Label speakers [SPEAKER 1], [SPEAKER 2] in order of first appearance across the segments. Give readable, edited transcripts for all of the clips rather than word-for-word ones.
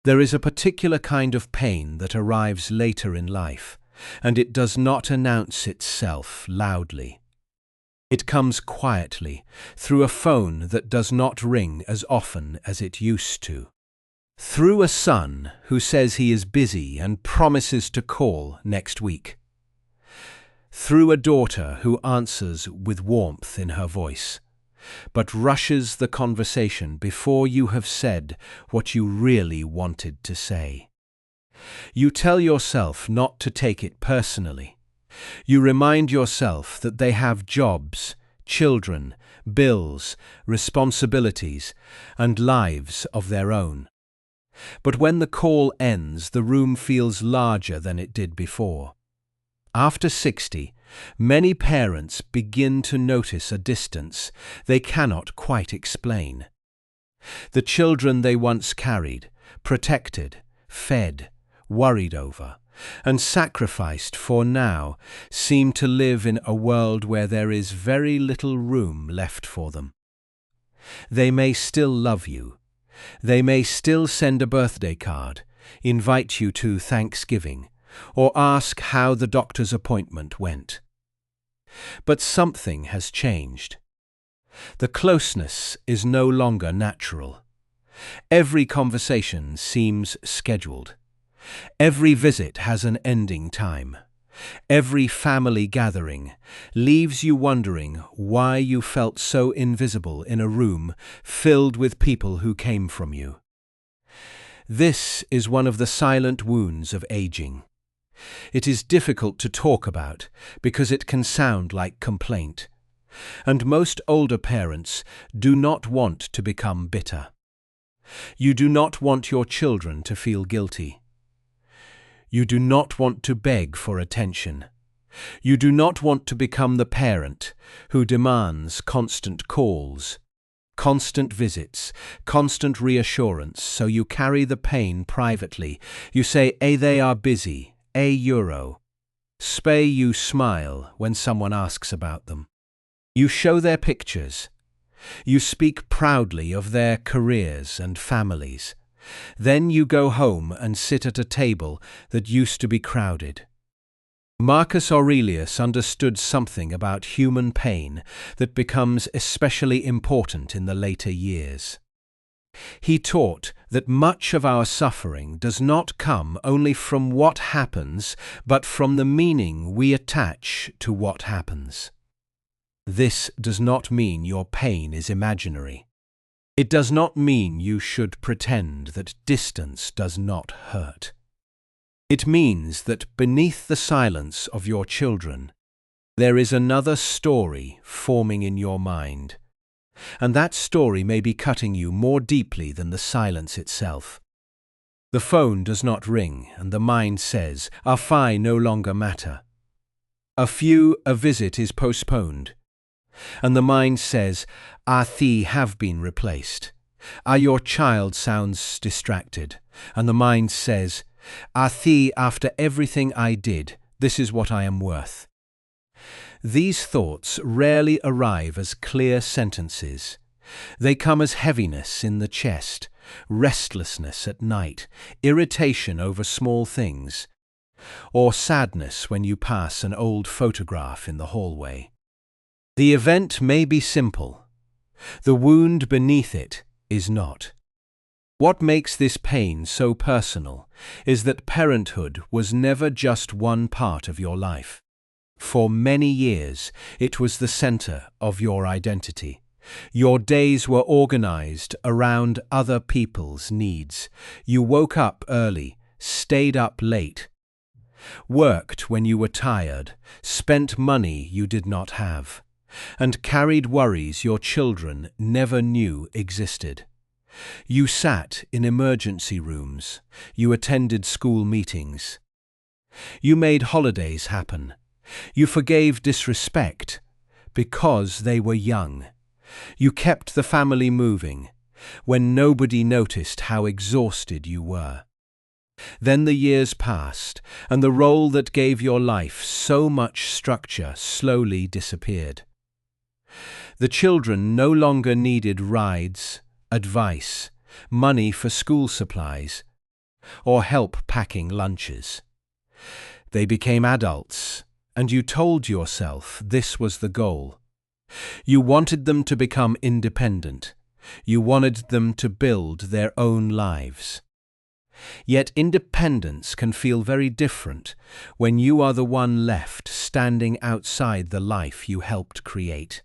[SPEAKER 1] There is a particular kind of pain that arrives later in life, and it does not announce itself loudly. It comes quietly, through a phone that does not ring as often as it used to. Through a son who says he is busy and promises to call next week. Through a daughter who answers with warmth in her voice, but rushes the conversation before you have said what you really wanted to say. You tell yourself not to take it personally. You remind yourself that they have jobs, children, bills, responsibilities, and lives of their own. But when the call ends, the room feels larger than it did before. After 60, many parents begin to notice a distance they cannot quite explain. The children they once carried, protected, fed, worried over, and sacrificed for now seem to live in a world where there is very little room left for them. They may still love you. They may still send a birthday card, invite you to Thanksgiving, or ask how the doctor's appointment went. But something has changed. The closeness is no longer natural. Every conversation seems scheduled. Every visit has an ending time. Every family gathering leaves you wondering why you felt so invisible in a room filled with people who came from you. This is one of the silent wounds of aging. It is difficult to talk about because it can sound like complaint, and most older parents do not want to become bitter. You do not want your children to feel guilty. You do not want to beg for attention. You do not want to become the parent who demands constant calls, constant visits, constant reassurance, so you carry the pain privately. You say, they are busy, euro. You smile when someone asks about them. You show their pictures. You speak proudly of their careers and families. Then you go home and sit at a table that used to be crowded. Marcus Aurelius understood something about human pain that becomes especially important in the later years. He taught that much of our suffering does not come only from what happens, but from the meaning we attach to what happens. This does not mean your pain is imaginary. It does not mean you should pretend that distance does not hurt. It means that beneath the silence of your children, there is another story forming in your mind, and that story may be cutting you more deeply than the silence itself. The phone does not ring, and the mind says, "I no longer matter." A visit is postponed, and the mind says, "They have been replaced." Your child sounds distracted, and the mind says, after everything I did, this is what I am worth." These thoughts rarely arrive as clear sentences. They come as heaviness in the chest, restlessness at night, irritation over small things, or sadness when you pass an old photograph in the hallway. The event may be simple. The wound beneath it is not. What makes this pain so personal is that parenthood was never just one part of your life. For many years, it was the center of your identity. Your days were organized around other people's needs. You woke up early, stayed up late, worked when you were tired, spent money you did not have, and carried worries your children never knew existed. You sat in emergency rooms. You attended school meetings. You made holidays happen. You forgave disrespect because they were young. You kept the family moving when nobody noticed how exhausted you were. Then the years passed, and the role that gave your life so much structure slowly disappeared. The children no longer needed rides, advice, money for school supplies. or help packing lunches. They became adults, and you told yourself this was the goal. You wanted them to become independent. You wanted them to build their own lives. Yet independence can feel very different when you are the one left standing outside the life you helped create.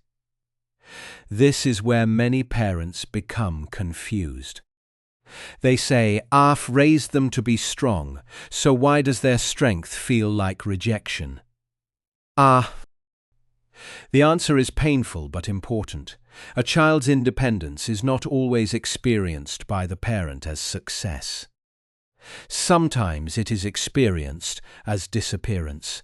[SPEAKER 1] This is where many parents become confused. They say, "I've raised them to be strong, so why does their strength feel like rejection?" The answer is painful but important. A child's independence is not always experienced by the parent as success. Sometimes it is experienced as disappearance.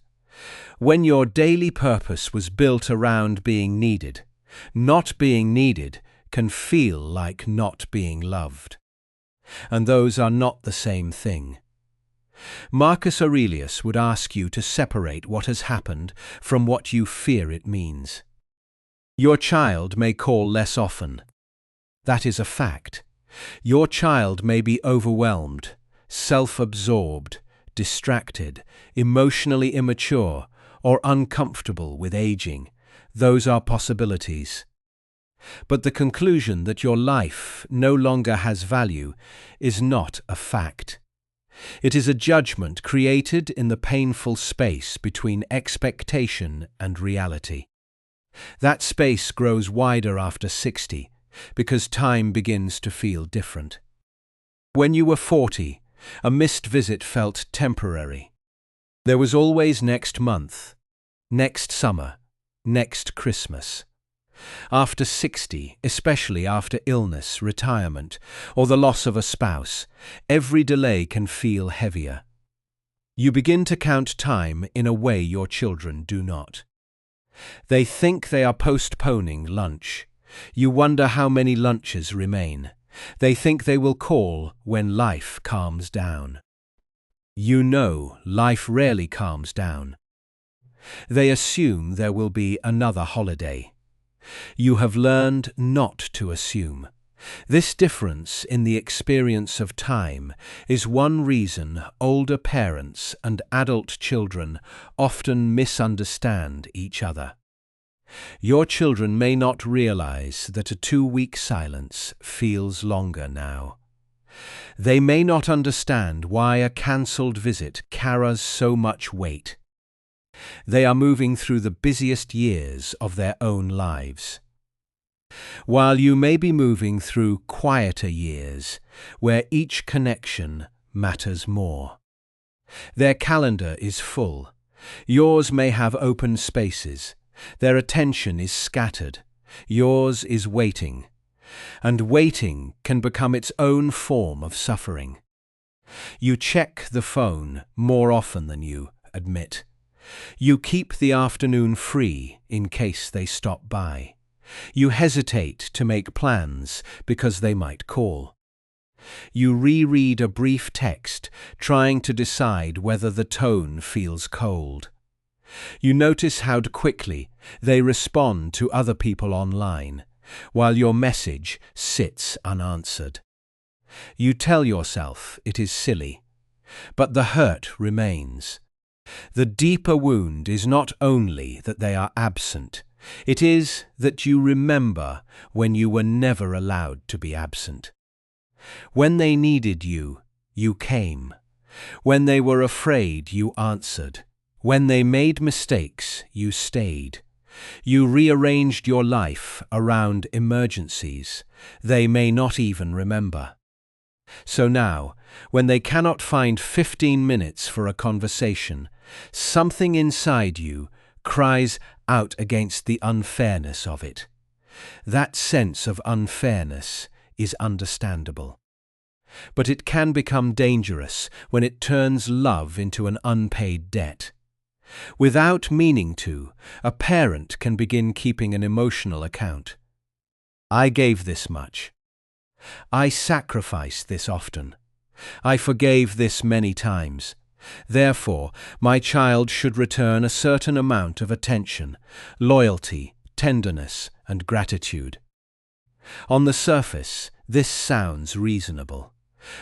[SPEAKER 1] When your daily purpose was built around being needed, not being needed can feel like not being loved. And those are not the same thing. Marcus Aurelius would ask you to separate what has happened from what you fear it means. Your child may call less often. That is a fact. Your child may be overwhelmed, self-absorbed, distracted, emotionally immature, or uncomfortable with aging. Those are possibilities. But the conclusion that your life no longer has value is not a fact. It is a judgment created in the painful space between expectation and reality. That space grows wider after 60 because time begins to feel different. When you were 40, a missed visit felt temporary. There was always next month, next summer, next Christmas. After 60, especially after illness, retirement, or the loss of a spouse, every delay can feel heavier. You begin to count time in a way your children do not. They think they are postponing lunch. You wonder how many lunches remain. They think they will call when life calms down. You know life rarely calms down. They assume there will be another holiday. You have learned not to assume. This difference in the experience of time is one reason older parents and adult children often misunderstand each other. Your children may not realize that a 2-week silence feels longer now. They may not understand why a cancelled visit carries so much weight. They are moving through the busiest years of their own lives, while you may be moving through quieter years where each connection matters more. Their calendar is full. Yours may have open spaces. Their attention is scattered. Yours is waiting. And waiting can become its own form of suffering. You check the phone more often than you admit. You keep the afternoon free in case they stop by. You hesitate to make plans because they might call. You reread a brief text, trying to decide whether the tone feels cold. You notice how quickly they respond to other people online, while your message sits unanswered. You tell yourself it is silly, but the hurt remains. The deeper wound is not only that they are absent, it is that you remember when you were never allowed to be absent. When they needed you, you came. When they were afraid, you answered. When they made mistakes, you stayed. You rearranged your life around emergencies they may not even remember. So now, when they cannot find 15 minutes for a conversation, something inside you cries out against the unfairness of it. That sense of unfairness is understandable. But it can become dangerous when it turns love into an unpaid debt. Without meaning to, a parent can begin keeping an emotional account. I gave this much. I sacrificed this often. I forgave this many times. Therefore, my child should return a certain amount of attention, loyalty, tenderness, and gratitude. On the surface, this sounds reasonable.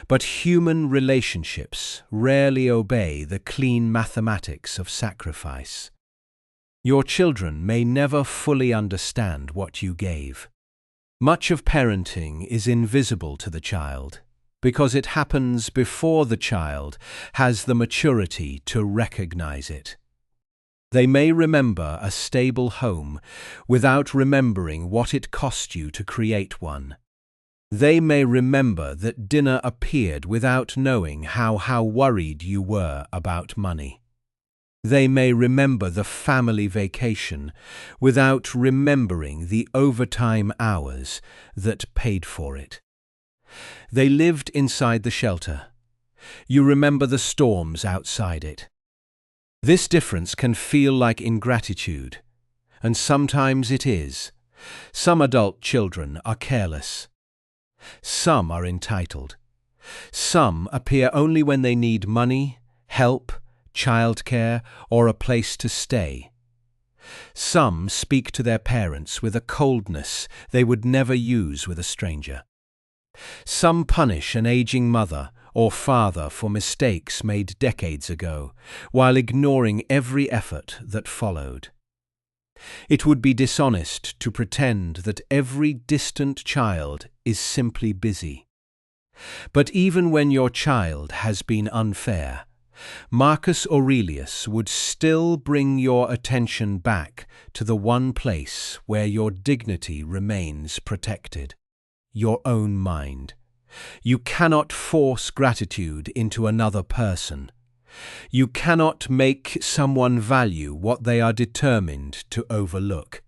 [SPEAKER 1] But human relationships rarely obey the clean mathematics of sacrifice. Your children may never fully understand what you gave. Much of parenting is invisible to the child because it happens before the child has the maturity to recognize it. They may remember a stable home without remembering what it cost you to create one. They may remember that dinner appeared without knowing how worried you were about money. They may remember the family vacation without remembering the overtime hours that paid for it. They lived inside the shelter. You remember the storms outside it. This difference can feel like ingratitude, and sometimes it is. Some adult children are careless. Some are entitled. Some appear only when they need money, help, childcare, or a place to stay. Some speak to their parents with a coldness they would never use with a stranger. Some punish an aging mother or father for mistakes made decades ago, while ignoring every effort that followed. It would be dishonest to pretend that every distant child is simply busy. But even when your child has been unfair, Marcus Aurelius would still bring your attention back to the one place where your dignity remains protected: your own mind. You cannot force gratitude into another person. You cannot make someone value what they are determined to overlook.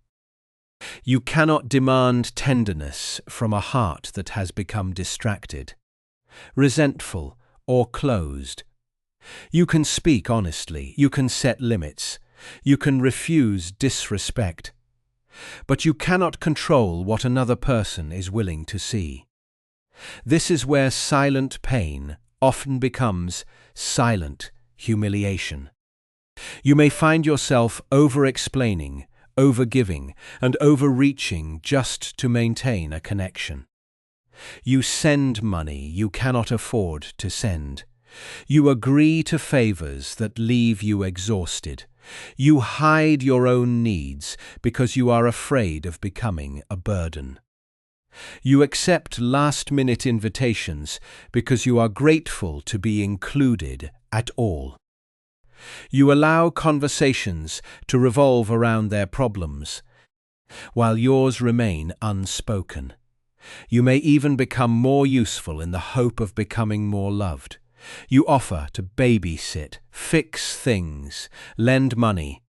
[SPEAKER 1] You cannot demand tenderness from a heart that has become distracted, resentful, or closed. You can speak honestly, you can set limits, you can refuse disrespect, but you cannot control what another person is willing to see. This is where silent pain often becomes silent humiliation. You may find yourself over-explaining, over-giving, and overreaching just to maintain a connection. You send money you cannot afford to send. You agree to favors that leave you exhausted. You hide your own needs because you are afraid of becoming a burden. You accept last-minute invitations because you are grateful to be included at all. You allow conversations to revolve around their problems, while yours remain unspoken. You may even become more useful in the hope of becoming more loved. You offer to babysit, fix things, lend money,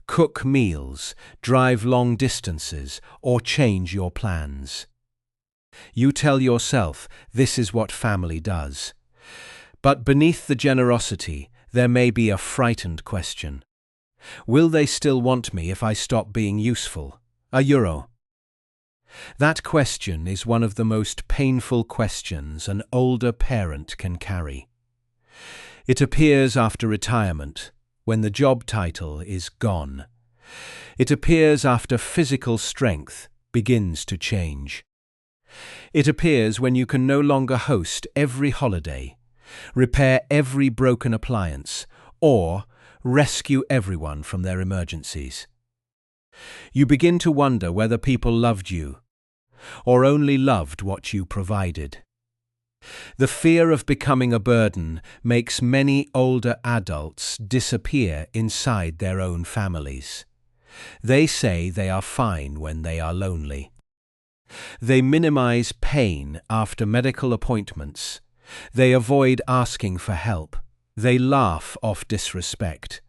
[SPEAKER 1] cook meals, drive long distances, or change your plans. You tell yourself this is what family does. But beneath the generosity, there may be a frightened question. Will they still want me if I stop being useful? €1. That question is one of the most painful questions an older parent can carry. It appears after retirement, when the job title is gone. It appears after physical strength begins to change. It appears when you can no longer host every holiday, repair every broken appliance, or rescue everyone from their emergencies. You begin to wonder whether people loved you, or only loved what you provided. The fear of becoming a burden makes many older adults disappear inside their own families. They say they are fine when they are lonely. They minimize pain after medical appointments. They avoid asking for help. They laugh off disrespect.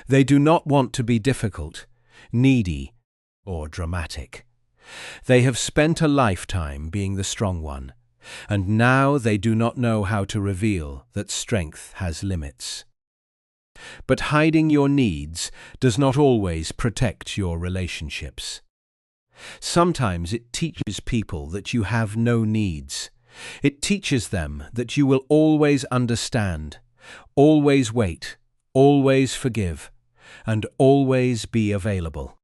[SPEAKER 1] They do not want to be difficult, needy, or dramatic. They have spent a lifetime being the strong one, and now they do not know how to reveal that strength has limits. But hiding your needs does not always protect your relationships. Sometimes it teaches people that you have no needs. It teaches them that you will always understand, always wait, always forgive, and always be available.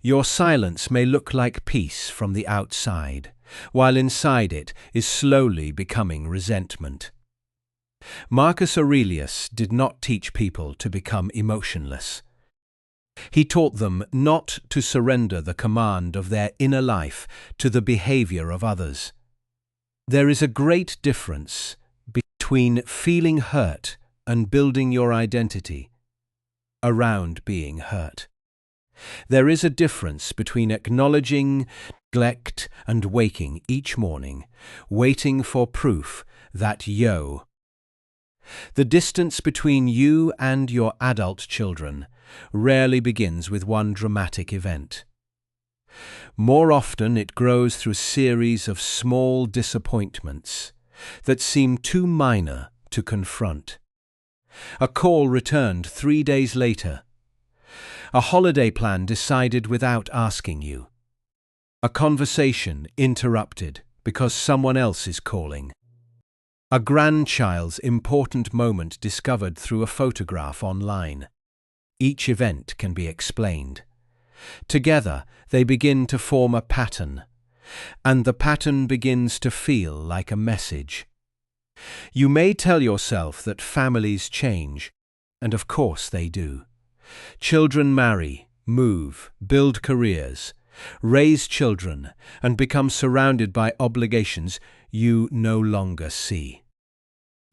[SPEAKER 1] Your silence may look like peace from the outside, while inside it is slowly becoming resentment. Marcus Aurelius did not teach people to become emotionless. He taught them not to surrender the command of their inner life to the behavior of others. There is a great difference between feeling hurt and building your identity around being hurt. There is a difference between acknowledging neglect and waking each morning, waiting for proof that the distance between you and your adult children rarely begins with one dramatic event. More often it grows through a series of small disappointments that seem too minor to confront. A call returned 3 days later. A holiday plan decided without asking you. A conversation interrupted because someone else is calling. A grandchild's important moment discovered through a photograph online. Each event can be explained. Together, they begin to form a pattern, and the pattern begins to feel like a message. You may tell yourself that families change, and of course they do. Children marry, move, build careers, raise children, and become surrounded by obligations you no longer see.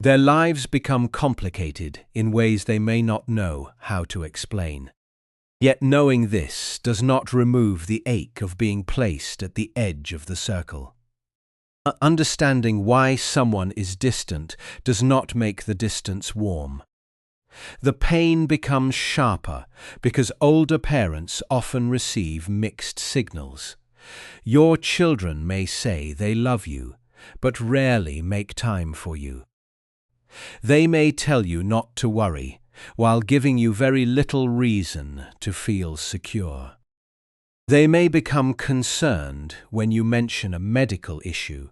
[SPEAKER 1] Their lives become complicated in ways they may not know how to explain. Yet knowing this does not remove the ache of being placed at the edge of the circle. Understanding why someone is distant does not make the distance warm. The pain becomes sharper because older parents often receive mixed signals. Your children may say they love you, but rarely make time for you. They may tell you not to worry, while giving you very little reason to feel secure. They may become concerned when you mention a medical issue,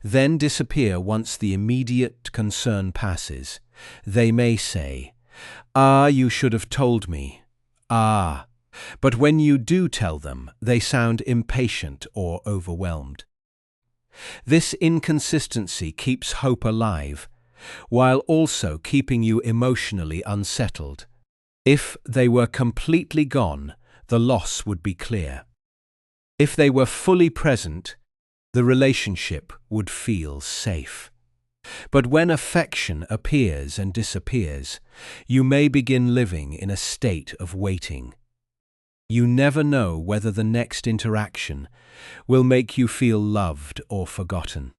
[SPEAKER 1] then disappear once the immediate concern passes. They may say, you should have told me. But when you do tell them, they sound impatient or overwhelmed. This inconsistency keeps hope alive, while also keeping you emotionally unsettled. If they were completely gone, the loss would be clear. If they were fully present, the relationship would feel safe. But when affection appears and disappears, you may begin living in a state of waiting. You never know whether the next interaction will make you feel loved or forgotten.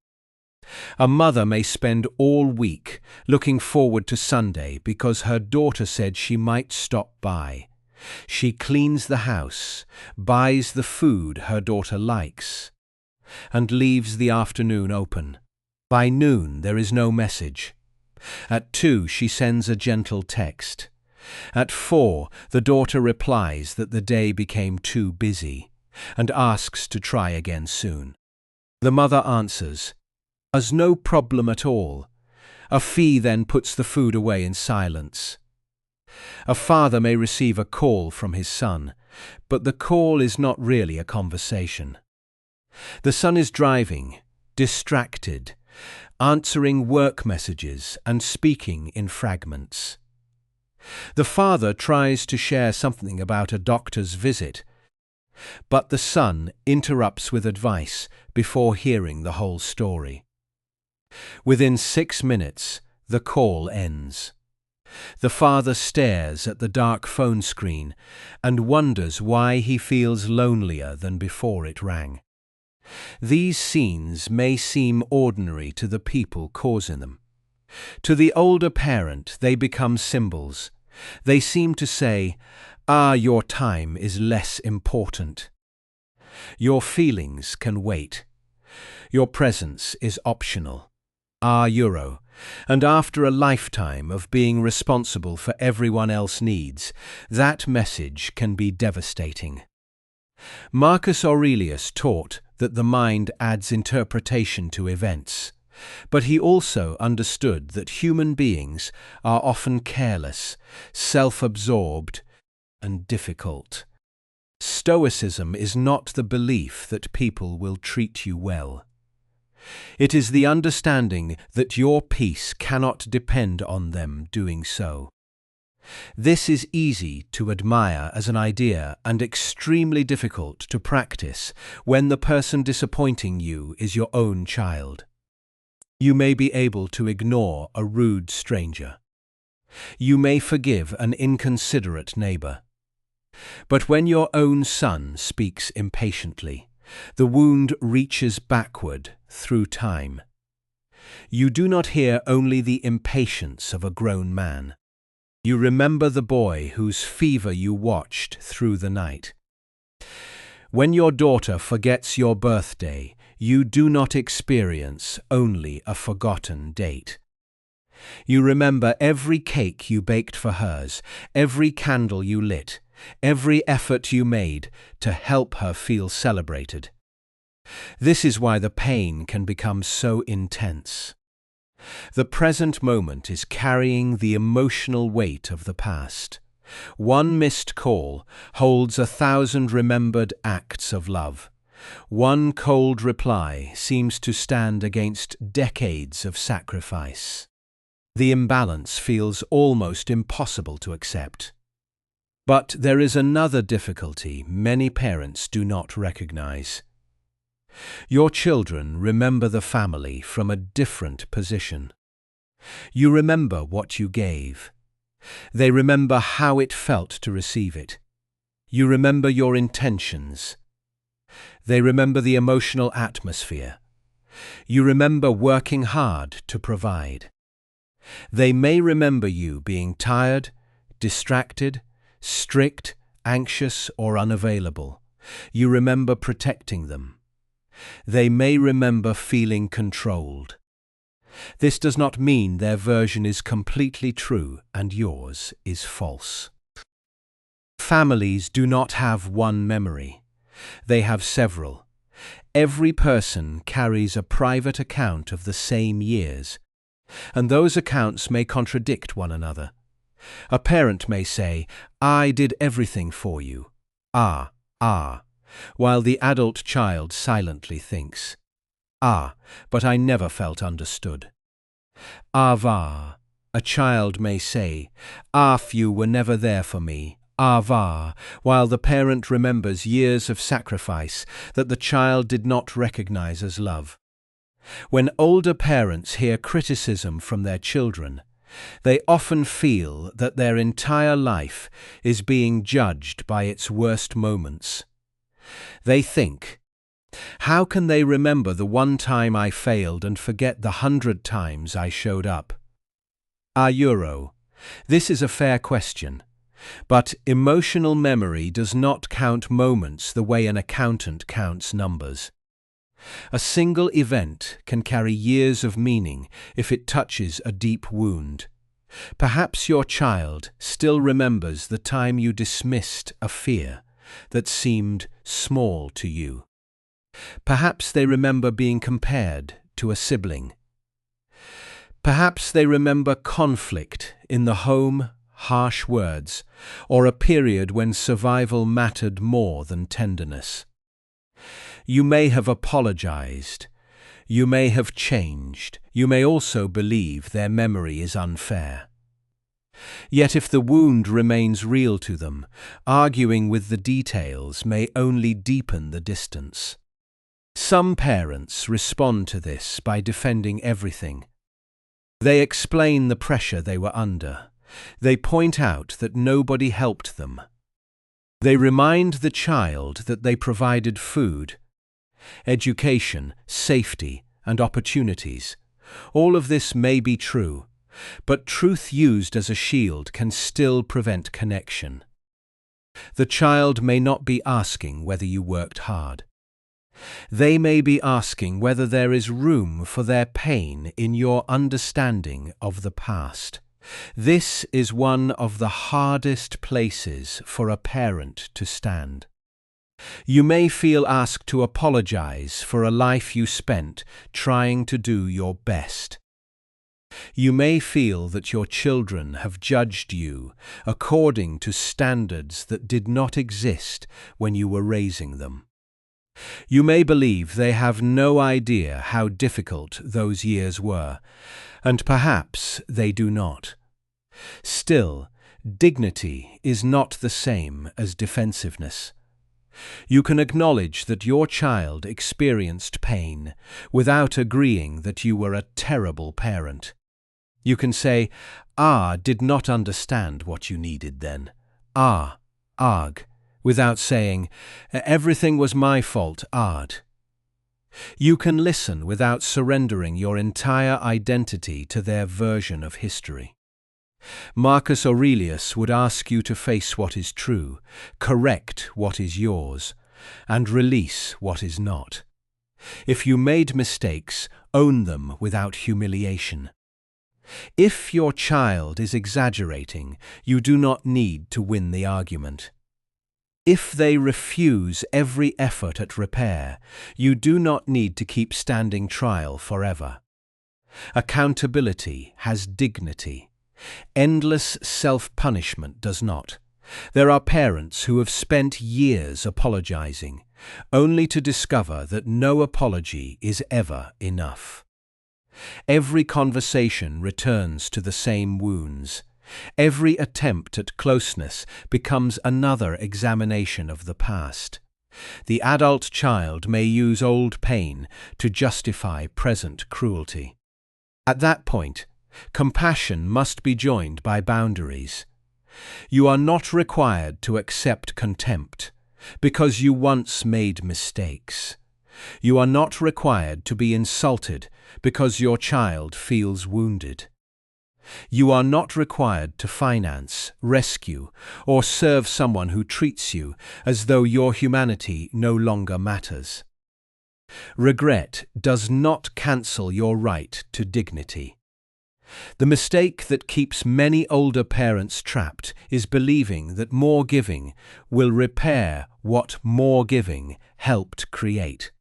[SPEAKER 1] A mother may spend all week looking forward to Sunday because her daughter said she might stop by. She cleans the house, buys the food her daughter likes, and leaves the afternoon open. By noon, there is no message. At 2, she sends a gentle text. At 4, the daughter replies that the day became too busy and asks to try again soon. The mother answers, "As no problem at all." A fee then puts the food away in silence. A father may receive a call from his son, but the call is not really a conversation. The son is driving, distracted, answering work messages and speaking in fragments. The father tries to share something about a doctor's visit, but the son interrupts with advice before hearing the whole story. Within 6 minutes, the call ends. The father stares at the dark phone screen and wonders why he feels lonelier than before it rang. These scenes may seem ordinary to the people causing them. To the older parent, they become symbols. They seem to say, your time is less important. Your feelings can wait. Your presence is optional. Euro. And after a lifetime of being responsible for everyone else's needs, that message can be devastating. Marcus Aurelius taught that the mind adds interpretation to events, but he also understood that human beings are often careless, self-absorbed, and difficult. Stoicism is not the belief that people will treat you well. It is the understanding that your peace cannot depend on them doing so. This is easy to admire as an idea and extremely difficult to practice when the person disappointing you is your own child. You may be able to ignore a rude stranger. You may forgive an inconsiderate neighbor. But when your own son speaks impatiently, the wound reaches backward through time. You do not hear only the impatience of a grown man. You remember the boy whose fever you watched through the night. When your daughter forgets your birthday, you do not experience only a forgotten date. You remember every cake you baked for hers, every candle you lit, every effort you made to help her feel celebrated. This is why the pain can become so intense. The present moment is carrying the emotional weight of the past. One missed call holds 1,000 remembered acts of love. One cold reply seems to stand against decades of sacrifice. The imbalance feels almost impossible to accept. But there is another difficulty many parents do not recognize. Your children remember the family from a different position. You remember what you gave. They remember how it felt to receive it. You remember your intentions. They remember the emotional atmosphere. You remember working hard to provide. They may remember you being tired, distracted, strict, anxious, or unavailable. You remember protecting them. They may remember feeling controlled. This does not mean their version is completely true and yours is false. Families do not have one memory. They have several. Every person carries a private account of the same years, and those accounts may contradict one another. A parent may say, "I did everything for you." While the adult child silently thinks, but I never felt understood." A child may say, "You were never there for me." While the parent remembers years of sacrifice that the child did not recognize as love. When older parents hear criticism from their children, they often feel that their entire life is being judged by its worst moments. They think, "How can they remember the one time I failed and forget the 100 times I showed up?" This is a fair question, but emotional memory does not count moments the way an accountant counts numbers. A single event can carry years of meaning if it touches a deep wound. Perhaps your child still remembers the time you dismissed a fear that seemed small to you. Perhaps they remember being compared to a sibling. Perhaps they remember conflict in the home, harsh words, or a period when survival mattered more than tenderness. You may have apologized. You may have changed. You may also believe their memory is unfair. Yet if the wound remains real to them, arguing with the details may only deepen the distance. Some parents respond to this by defending everything. They explain the pressure they were under. They point out that nobody helped them. They remind the child that they provided food, education, safety, and opportunities. All of this may be true, but truth used as a shield can still prevent connection. The child may not be asking whether you worked hard. They may be asking whether there is room for their pain in your understanding of the past. This is one of the hardest places for a parent to stand. You may feel asked to apologize for a life you spent trying to do your best. You may feel that your children have judged you according to standards that did not exist when you were raising them. You may believe they have no idea how difficult those years were, and perhaps they do not. Still, dignity is not the same as defensiveness. You can acknowledge that your child experienced pain without agreeing that you were a terrible parent. You can say, did not understand what you needed then. Arg, without saying, everything was my fault, Ard. You can listen without surrendering your entire identity to their version of history. Marcus Aurelius would ask you to face what is true, correct what is yours, and release what is not. If you made mistakes, own them without humiliation. If your child is exaggerating, you do not need to win the argument. If they refuse every effort at repair, you do not need to keep standing trial forever. Accountability has dignity. Endless self-punishment does not. There are parents who have spent years apologizing, only to discover that no apology is ever enough. Every conversation returns to the same wounds. Every attempt at closeness becomes another examination of the past. The adult child may use old pain to justify present cruelty. At that point, compassion must be joined by boundaries. You are not required to accept contempt because you once made mistakes. You are not required to be insulted because your child feels wounded. You are not required to finance, rescue, or serve someone who treats you as though your humanity no longer matters. Regret does not cancel your right to dignity. The mistake that keeps many older parents trapped is believing that more giving will repair what more giving helped create.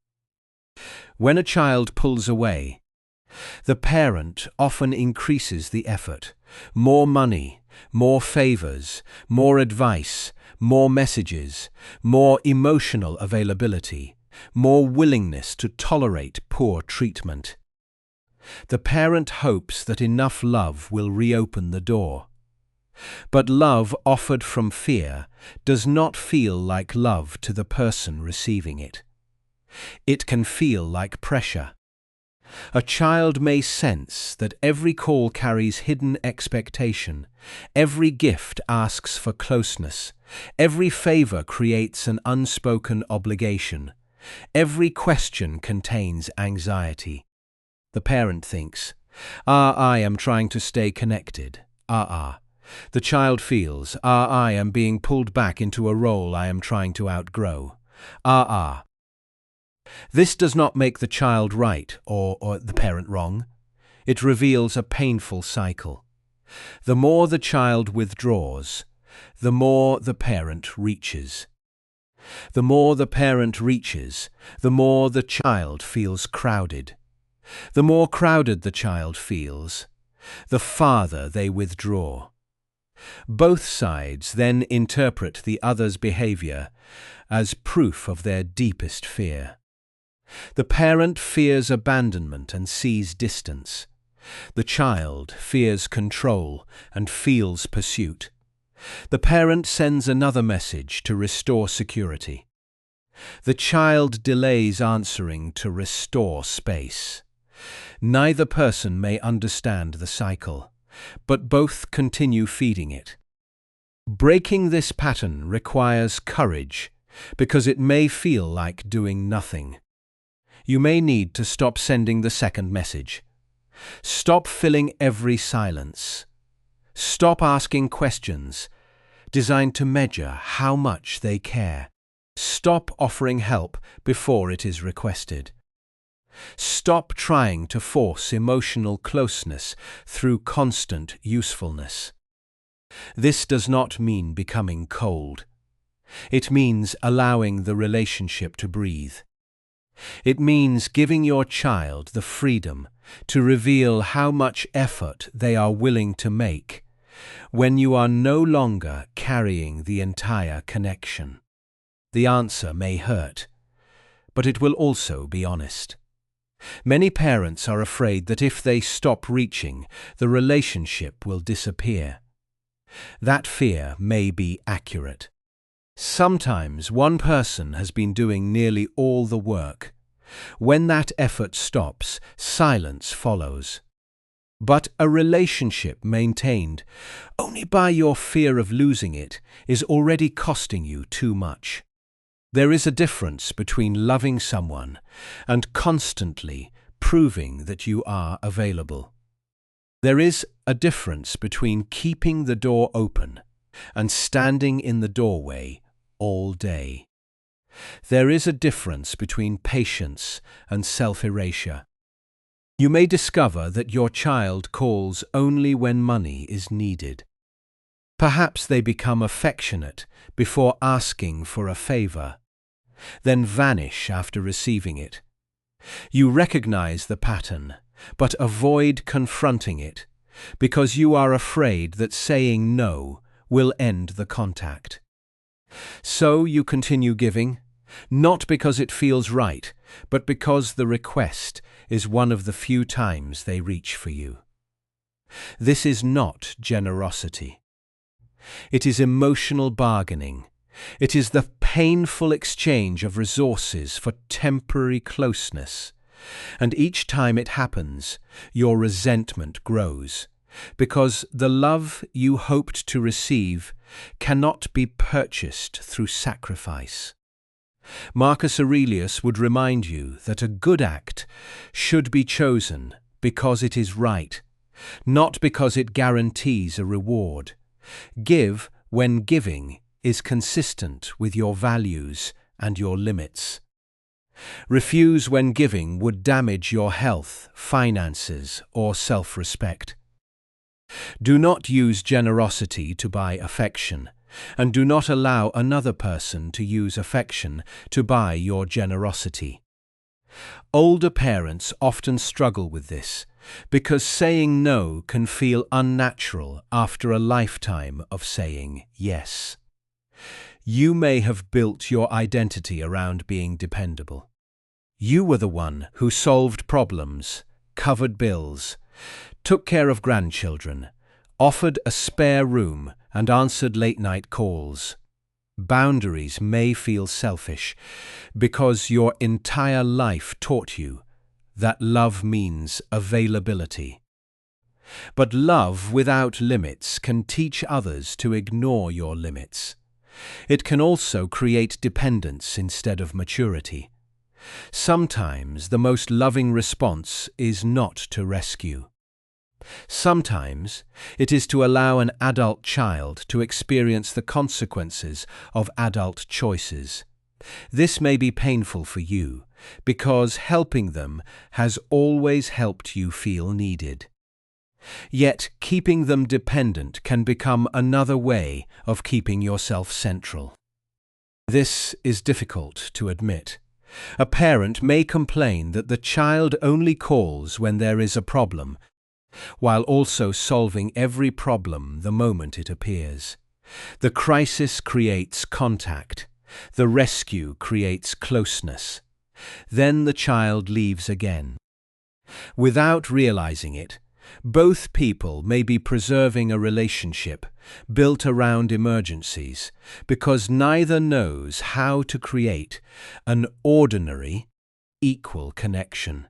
[SPEAKER 1] When a child pulls away, the parent often increases the effort. More money, more favors, more advice, more messages, more emotional availability, more willingness to tolerate poor treatment. The parent hopes that enough love will reopen the door. But love offered from fear does not feel like love to the person receiving it. It can feel like pressure. A child may sense that every call carries hidden expectation, every gift asks for closeness, every favor creates an unspoken obligation, every question contains anxiety. The parent thinks, I am trying to stay connected. The child feels, I am being pulled back into a role I am trying to outgrow. This does not make the child right or the parent wrong. It reveals a painful cycle. The more the child withdraws, the more the parent reaches. The more the parent reaches, the more the child feels crowded. The more crowded the child feels, the farther they withdraw. Both sides then interpret the other's behavior as proof of their deepest fear. The parent fears abandonment and sees distance. The child fears control and feels pursuit. The parent sends another message to restore security. The child delays answering to restore space. Neither person may understand the cycle, but both continue feeding it. Breaking this pattern requires courage because it may feel like doing nothing. You may need to stop sending the second message. Stop filling every silence. Stop asking questions designed to measure how much they care. Stop offering help before it is requested. Stop trying to force emotional closeness through constant usefulness. This does not mean becoming cold. It means allowing the relationship to breathe. It means giving your child the freedom to reveal how much effort they are willing to make when you are no longer carrying the entire connection. The answer may hurt, but it will also be honest. Many parents are afraid that if they stop reaching, the relationship will disappear. That fear may be accurate. Sometimes one person has been doing nearly all the work. When that effort stops, silence follows. But a relationship maintained only by your fear of losing it is already costing you too much. There is a difference between loving someone and constantly proving that you are available. There is a difference between keeping the door open and standing in the doorway all day. There is a difference between patience and self-erasure. You may discover that your child calls only when money is needed. Perhaps they become affectionate before asking for a favor, then vanish after receiving it. You recognize the pattern, but avoid confronting it because you are afraid that saying no will end the contact. So you continue giving, not because it feels right, but because the request is one of the few times they reach for you. This is not generosity. It is emotional bargaining. It is the painful exchange of resources for temporary closeness. And each time it happens, your resentment grows, because the love you hoped to receive cannot be purchased through sacrifice. Marcus Aurelius would remind you that a good act should be chosen because it is right, not because it guarantees a reward. Give when giving is consistent with your values and your limits. Refuse when giving would damage your health, finances, or self-respect. Do not use generosity to buy affection, and do not allow another person to use affection to buy your generosity. Older parents often struggle with this because saying no can feel unnatural after a lifetime of saying yes. You may have built your identity around being dependable. You were the one who solved problems, covered bills, took care of grandchildren, offered a spare room, and answered late-night calls. Boundaries may feel selfish because your entire life taught you that love means availability. But love without limits can teach others to ignore your limits. It can also create dependence instead of maturity. Sometimes the most loving response is not to rescue. Sometimes it is to allow an adult child to experience the consequences of adult choices. This may be painful for you because helping them has always helped you feel needed. Yet keeping them dependent can become another way of keeping yourself central. This is difficult to admit. A parent may complain that the child only calls when there is a problem, while also solving every problem the moment it appears. The crisis creates contact. The rescue creates closeness. Then the child leaves again. Without realizing it, both people may be preserving a relationship built around emergencies because neither knows how to create an ordinary, equal connection.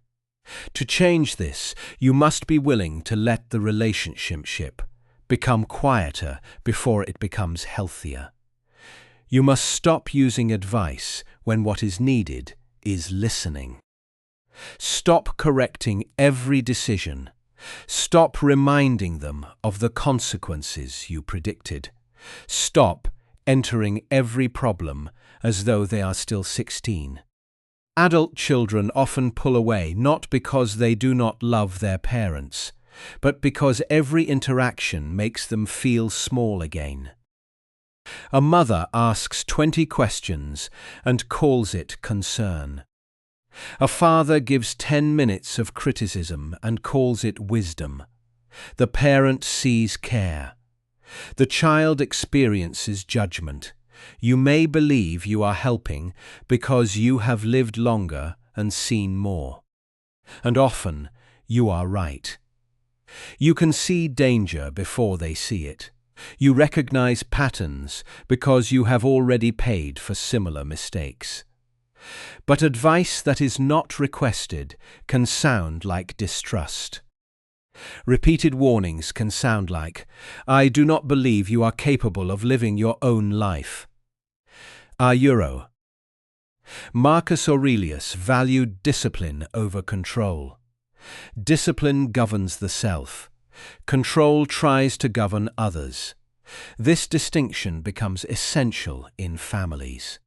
[SPEAKER 1] To change this, you must be willing to let the relationship become quieter before it becomes healthier. You must stop using advice when what is needed is listening. Stop correcting every decision. Stop reminding them of the consequences you predicted. Stop entering every problem as though they are still 16. Adult children often pull away not because they do not love their parents, but because every interaction makes them feel small again. A mother asks 20 questions and calls it concern. A father gives 10 minutes of criticism and calls it wisdom. The parent sees care. The child experiences judgment. You may believe you are helping because you have lived longer and seen more. And often, you are right. You can see danger before they see it. You recognize patterns because you have already paid for similar mistakes. But advice that is not requested can sound like distrust. Repeated warnings can sound like, "I do not believe you are capable of living your own life." Euro. Marcus Aurelius valued discipline over control. Discipline governs the self. Control tries to govern others. This distinction becomes essential in families.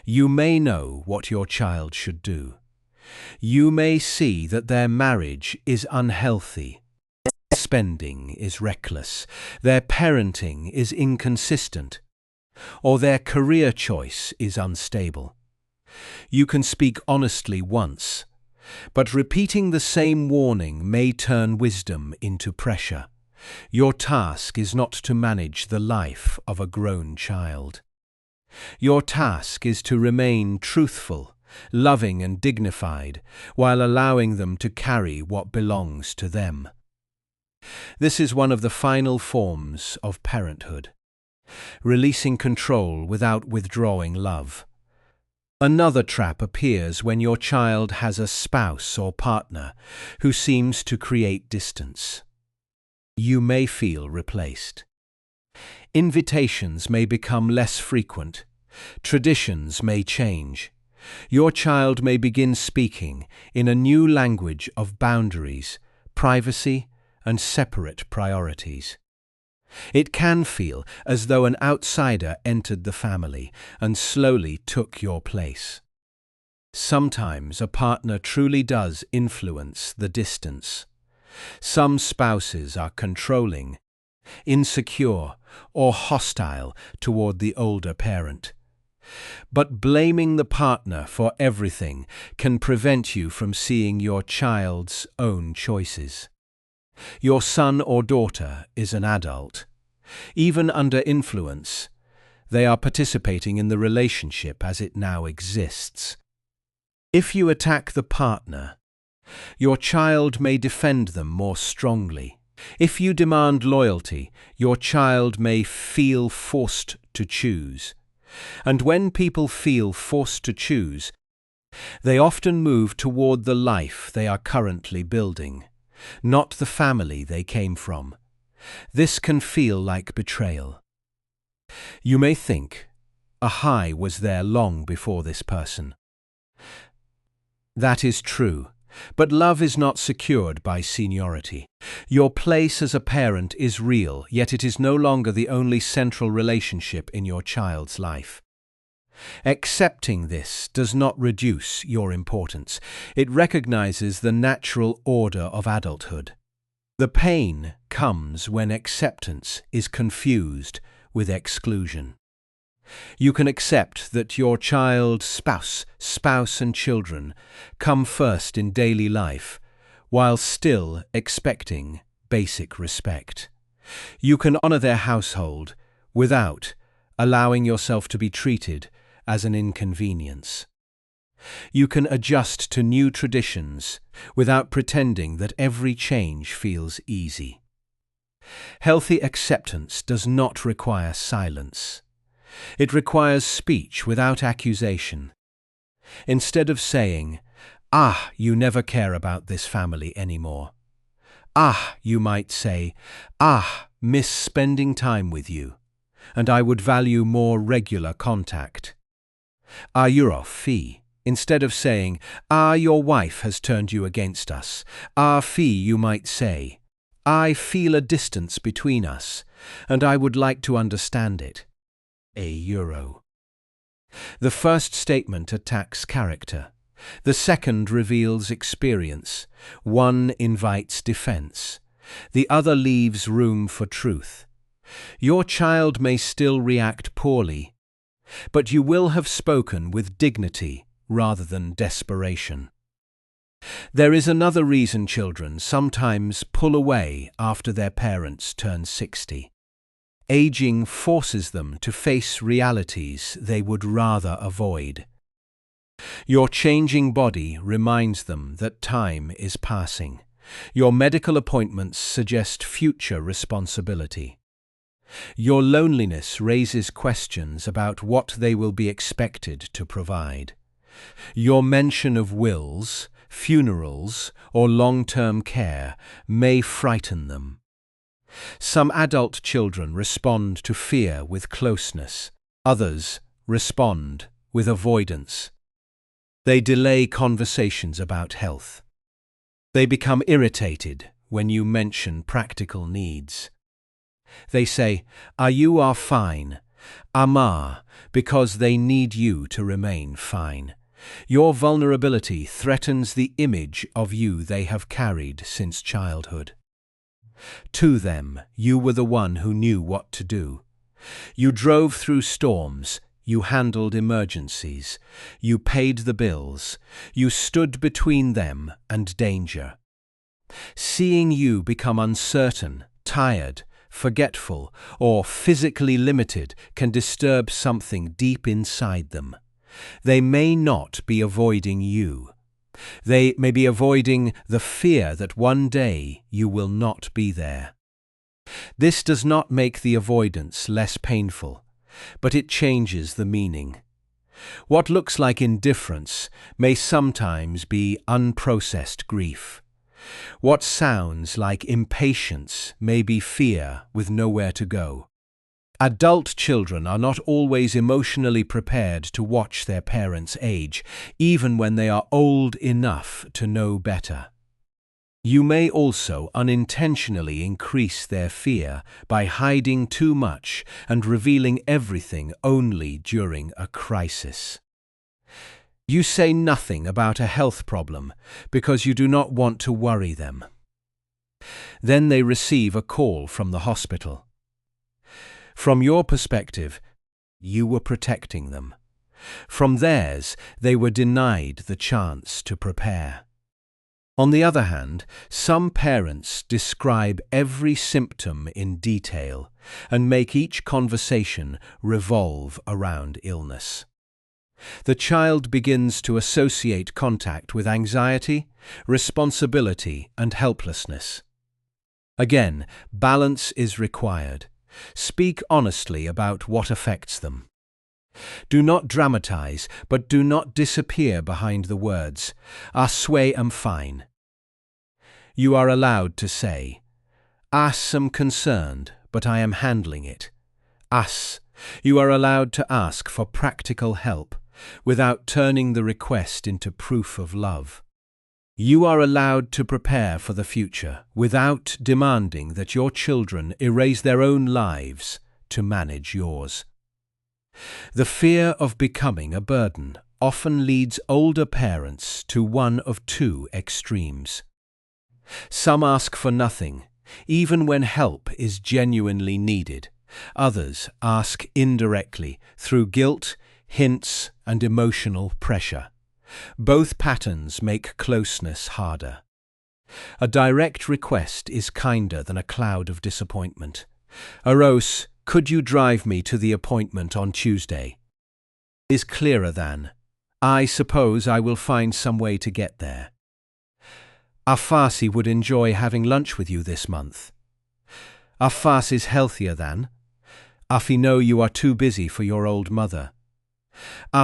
[SPEAKER 1] You may know what your child should do. You may see that their marriage is unhealthy, their spending is reckless, their parenting is inconsistent, or their career choice is unstable. You can speak honestly once, but repeating the same warning may turn wisdom into pressure. Your task is not to manage the life of a grown child. Your task is to remain truthful, loving and dignified, while allowing them to carry what belongs to them. This is one of the final forms of parenthood, releasing control without withdrawing love. Another trap appears when your child has a spouse or partner who seems to create distance. You may feel replaced. Invitations may become less frequent. Traditions may change. Your child may begin speaking in a new language of boundaries, privacy, and separate priorities. It can feel as though an outsider entered the family and slowly took your place. Sometimes a partner truly does influence the distance. Some spouses are controlling, insecure, or hostile toward the older parent. But blaming the partner for everything can prevent you from seeing your child's own choices. Your son or daughter is an adult. Even under influence, they are participating in the relationship as it now exists. If you attack the partner, your child may defend them more strongly. If you demand loyalty, your child may feel forced to choose. And when people feel forced to choose, they often move toward the life they are currently building, not the family they came from. This can feel like betrayal. You may think, a high was there long before this person. That is true, but love is not secured by seniority. Your place as a parent is real, yet it is no longer the only central relationship in your child's life. Accepting this does not reduce your importance. It recognizes the natural order of adulthood. The pain comes when acceptance is confused with exclusion. You can accept that your child's spouse and children come first in daily life, while still expecting basic respect. You can honor their household without allowing yourself to be treated as an inconvenience. You can adjust to new traditions without pretending that every change feels easy. Healthy acceptance does not require silence. It requires speech without accusation. Instead of saying, "Ah, you never care about this family anymore," you might say, "Miss spending time with you, and I would value more regular contact." Fee. Instead of saying, "Your wife has turned you against us," you might say, "I feel a distance between us, and I would like to understand it." The first statement attacks character. The second reveals experience. One invites defense. The other leaves room for truth. Your child may still react poorly, but you will have spoken with dignity rather than desperation. There is another reason children sometimes pull away after their parents turn 60. Aging forces them to face realities they would rather avoid. Your changing body reminds them that time is passing. Your medical appointments suggest future responsibility. Your loneliness raises questions about what they will be expected to provide. Your mention of wills, funerals, or long-term care may frighten them. Some adult children respond to fear with closeness. Others respond with avoidance. They delay conversations about health. They become irritated when you mention practical needs. They say, "You are fine," because they need you to remain fine. Your vulnerability threatens the image of you they have carried since childhood. To them, you were the one who knew what to do. You drove through storms, you handled emergencies, you paid the bills, you stood between them and danger. Seeing you become uncertain, tired, forgetful, or physically limited can disturb something deep inside them. They may not be avoiding you. They may be avoiding the fear that one day you will not be there. This does not make the avoidance less painful, but it changes the meaning. What looks like indifference may sometimes be unprocessed grief. What sounds like impatience may be fear with nowhere to go. Adult children are not always emotionally prepared to watch their parents age, even when they are old enough to know better. You may also unintentionally increase their fear by hiding too much and revealing everything only during a crisis. You say nothing about a health problem because you do not want to worry them. Then they receive a call from the hospital. From your perspective, you were protecting them. From theirs, they were denied the chance to prepare. On the other hand, some parents describe every symptom in detail and make each conversation revolve around illness. The child begins to associate contact with anxiety, responsibility, and helplessness. Again, balance is required. Speak honestly about what affects them. Do not dramatize, but do not disappear behind the words, am fine." You are allowed to say, am concerned, but I am handling it." You are allowed to ask for practical help without turning the request into proof of love. You are allowed to prepare for the future without demanding that your children erase their own lives to manage yours. The fear of becoming a burden often leads older parents to one of two extremes. Some ask for nothing, even when help is genuinely needed. Others ask indirectly through guilt, hints, and emotional pressure. Both patterns make closeness harder. A direct request is kinder than a cloud of disappointment. "Rose, could you drive me to the appointment on Tuesday?" is clearer than, "I suppose I will find some way to get there." "Farsi would enjoy having lunch with you this month." Farsi is healthier than, "I know you are too busy for your old mother."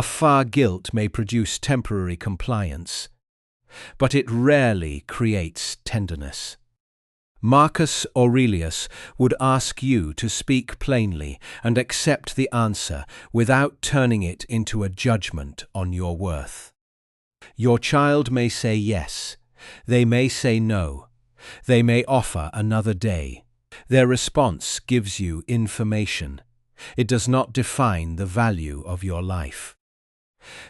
[SPEAKER 1] Far guilt may produce temporary compliance, but it rarely creates tenderness. Marcus Aurelius would ask you to speak plainly and accept the answer without turning it into a judgment on your worth. Your child may say yes, they may say no, they may offer another day. Their response gives you information. It does not define the value of your life.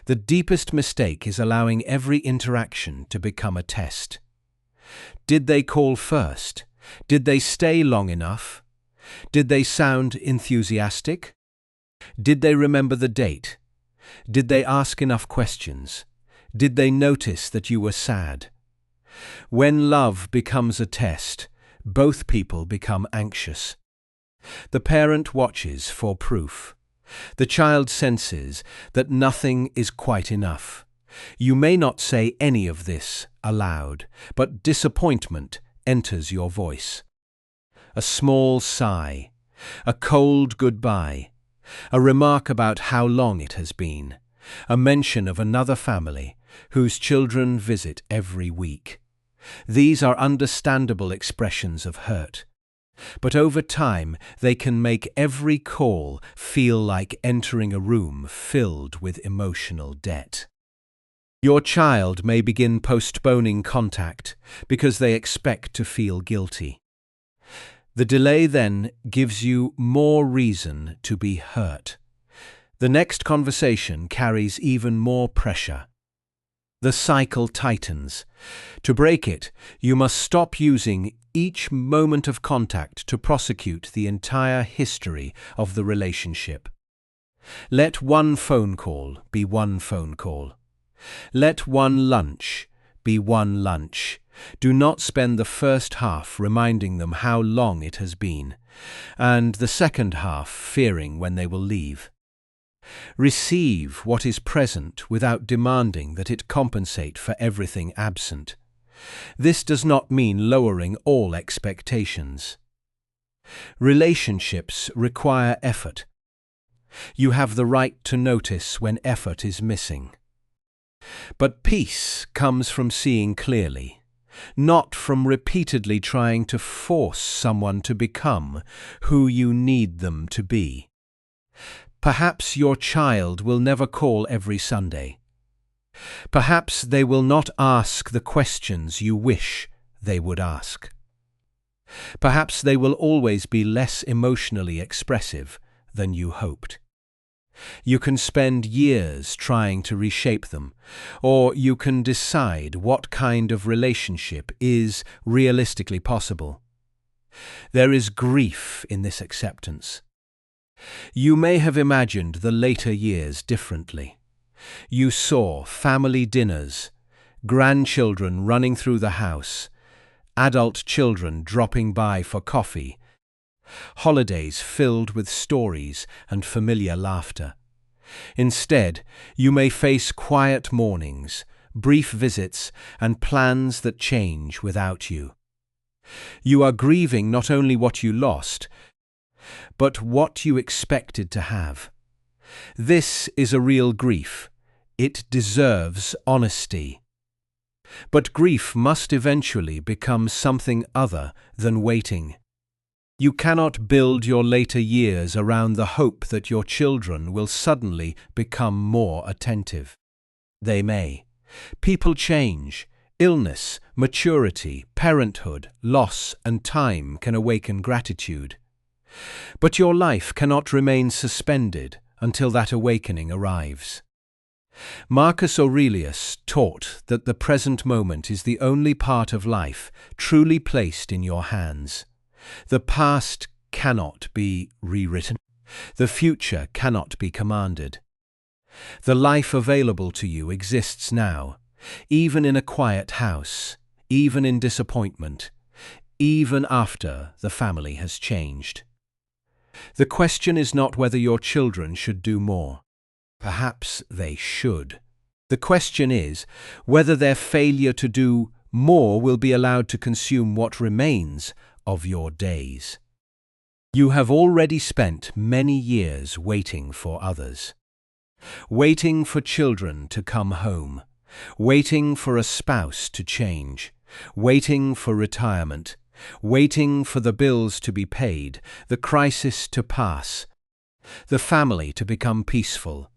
[SPEAKER 1] The deepest mistake is allowing every interaction to become a test. Did they call first? Did they stay long enough? Did they sound enthusiastic? Did they remember the date? Did they ask enough questions? Did they notice that you were sad? When love becomes a test, both people become anxious. The parent watches for proof. The child senses that nothing is quite enough. You may not say any of this aloud, but disappointment enters your voice. A small sigh, a cold goodbye, a remark about how long it has been, a mention of another family whose children visit every week. These are understandable expressions of hurt, but over time they can make every call feel like entering a room filled with emotional debt. Your child may begin postponing contact because they expect to feel guilty. The delay then gives you more reason to be hurt. The next conversation carries even more pressure. The cycle tightens. To break it, you must stop using each moment of contact to prosecute the entire history of the relationship. Let one phone call be one phone call. Let one lunch be one lunch. Do not spend the first half reminding them how long it has been, and the second half fearing when they will leave. Receive what is present without demanding that it compensate for everything absent. This does not mean lowering all expectations. Relationships require effort. You have the right to notice when effort is missing. But peace comes from seeing clearly, not from repeatedly trying to force someone to become who you need them to be. Perhaps your child will never call every Sunday. Perhaps they will not ask the questions you wish they would ask. Perhaps they will always be less emotionally expressive than you hoped. You can spend years trying to reshape them, or you can decide what kind of relationship is realistically possible. There is grief in this acceptance. You may have imagined the later years differently. You saw family dinners, grandchildren running through the house, adult children dropping by for coffee, holidays filled with stories and familiar laughter. Instead, you may face quiet mornings, brief visits, and plans that change without you. You are grieving not only what you lost, but what you expected to have. This is a real grief. It deserves honesty. But grief must eventually become something other than waiting. You cannot build your later years around the hope that your children will suddenly become more attentive. They may. People change. Illness, maturity, parenthood, loss, and time can awaken gratitude. But your life cannot remain suspended until that awakening arrives. Marcus Aurelius taught that the present moment is the only part of life truly placed in your hands. The past cannot be rewritten. The future cannot be commanded. The life available to you exists now, even in a quiet house, even in disappointment, even after the family has changed. The question is not whether your children should do more. Perhaps they should. The question is whether their failure to do more will be allowed to consume what remains of your days. You have already spent many years waiting for others. Waiting for children to come home. Waiting for a spouse to change. Waiting for retirement. Waiting for the bills to be paid, the crisis to pass, the family to become peaceful.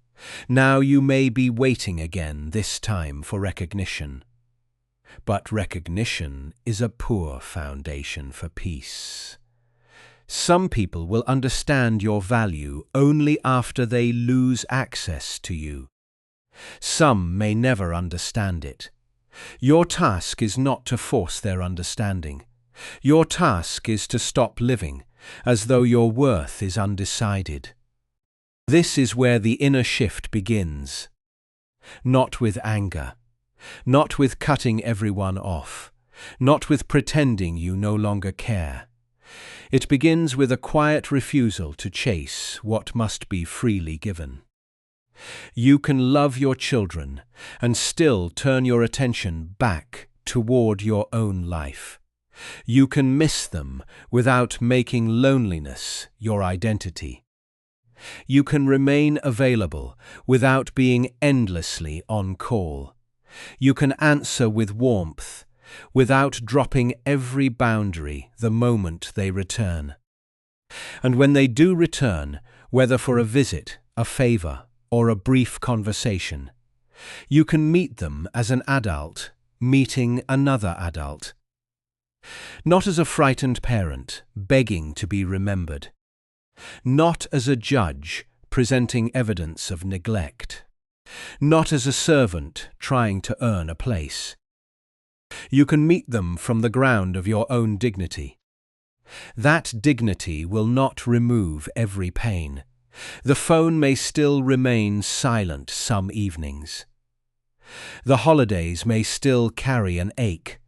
[SPEAKER 1] Now you may be waiting again, this time for recognition. But recognition is a poor foundation for peace. Some people will understand your value only after they lose access to you. Some may never understand it. Your task is not to force their understanding. Your task is to stop living as though your worth is undecided. This is where the inner shift begins. Not with anger, not with cutting everyone off, not with pretending you no longer care. It begins with a quiet refusal to chase what must be freely given. You can love your children and still turn your attention back toward your own life. You can miss them without making loneliness your identity. You can remain available without being endlessly on call. You can answer with warmth without dropping every boundary the moment they return. And when they do return, whether for a visit, a favor, or a brief conversation, you can meet them as an adult meeting another adult. Not as a frightened parent begging to be remembered. Not as a judge presenting evidence of neglect. Not as a servant trying to earn a place. You can meet them from the ground of your own dignity. That dignity will not remove every pain. The phone may still remain silent some evenings. The holidays may still carry an ache.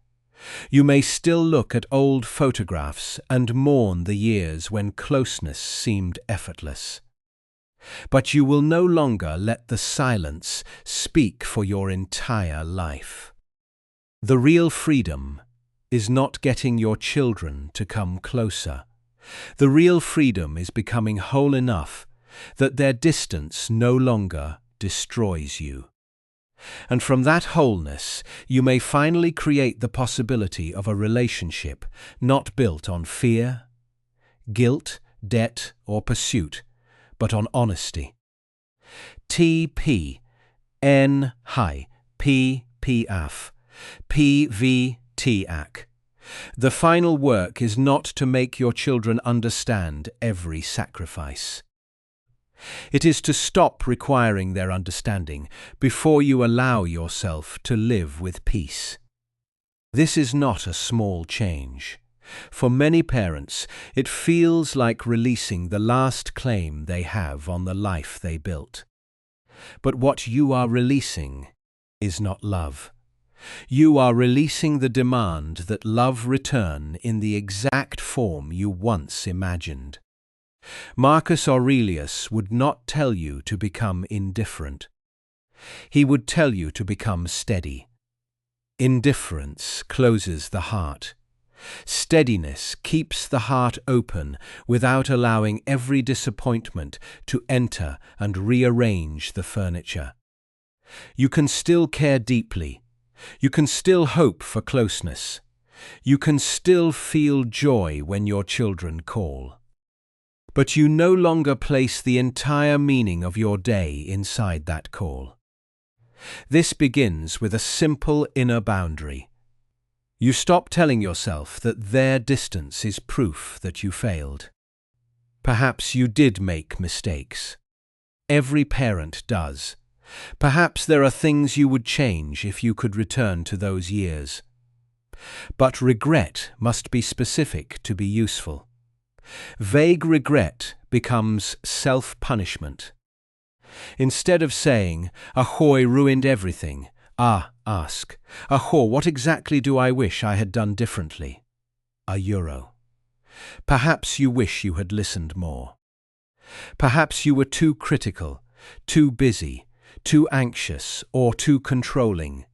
[SPEAKER 1] You may still look at old photographs and mourn the years when closeness seemed effortless. But you will no longer let the silence speak for your entire life. The real freedom is not getting your children to come closer. The real freedom is becoming whole enough that their distance no longer destroys you. And from that wholeness, you may finally create the possibility of a relationship not built on fear, guilt, debt, or pursuit, but on honesty. T.P.N. Hi. P.P.Af. P.V.T.Ac. The final work is not to make your children understand every sacrifice. It is to stop requiring their understanding before you allow yourself to live with peace. This is not a small change. For many parents, it feels like releasing the last claim they have on the life they built. But what you are releasing is not love. You are releasing the demand that love return in the exact form you once imagined. Marcus Aurelius would not tell you to become indifferent. He would tell you to become steady. Indifference closes the heart. Steadiness keeps the heart open without allowing every disappointment to enter and rearrange the furniture. You can still care deeply. You can still hope for closeness. You can still feel joy when your children call. But you no longer place the entire meaning of your day inside that call. This begins with a simple inner boundary. You stop telling yourself that their distance is proof that you failed. Perhaps you did make mistakes. Every parent does. Perhaps there are things you would change if you could return to those years. But regret must be specific to be useful. Vague regret becomes self-punishment. Instead of saying, "Ahoy ruined everything," ask, "Ahoy, what exactly do I wish I had done differently?" €1. Perhaps you wish you had listened more. Perhaps you were too critical, too busy, too anxious, or too controlling.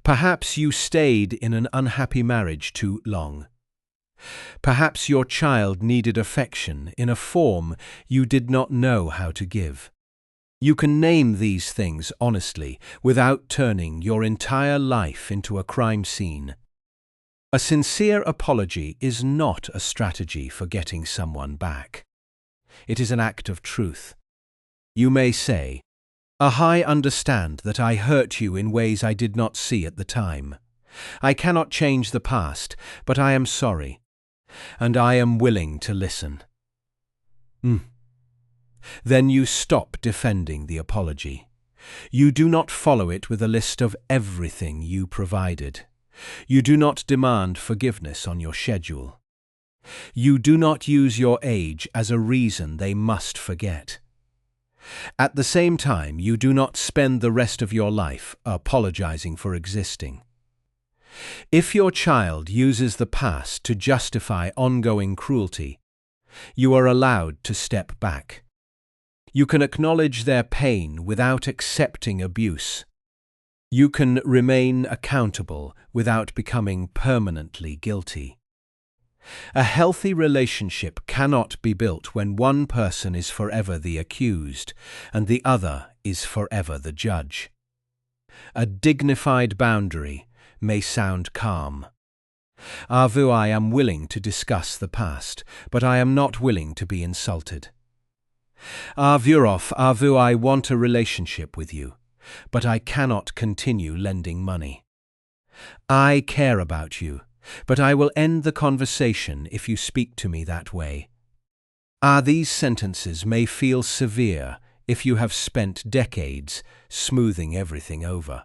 [SPEAKER 1] Perhaps you stayed in an unhappy marriage too long. Perhaps your child needed affection in a form you did not know how to give. You can name these things honestly without turning your entire life into a crime scene. A sincere apology is not a strategy for getting someone back. It is an act of truth. You may say, "I understand that I hurt you in ways I did not see at the time. I cannot change the past, but I am sorry. And I am willing to listen." Then you stop defending the apology. You do not follow it with a list of everything you provided. You do not demand forgiveness on your schedule. You do not use your age as a reason they must forget. At the same time, you do not spend the rest of your life apologizing for existing. If your child uses the past to justify ongoing cruelty, you are allowed to step back. You can acknowledge their pain without accepting abuse. You can remain accountable without becoming permanently guilty. A healthy relationship cannot be built when one person is forever the accused and the other is forever the judge. A dignified boundary may sound calm. Avu, I am willing to discuss the past, but I am not willing to be insulted. Avu, I want a relationship with you, but I cannot continue lending money. I care about you, but I will end the conversation if you speak to me that way. These sentences may feel severe if you have spent decades smoothing everything over.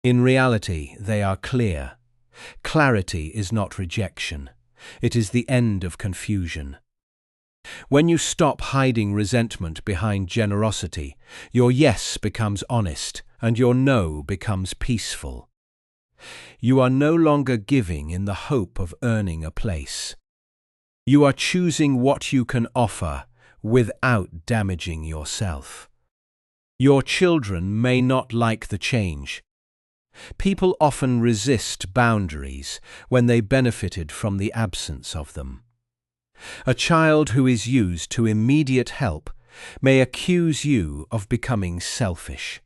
[SPEAKER 1] In reality, they are clear. Clarity is not rejection. It is the end of confusion. When you stop hiding resentment behind generosity, your yes becomes honest and your no becomes peaceful. You are no longer giving in the hope of earning a place. You are choosing what you can offer without damaging yourself. Your children may not like the change. People often resist boundaries when they benefited from the absence of them. A child who is used to immediate help may accuse you of becoming selfish.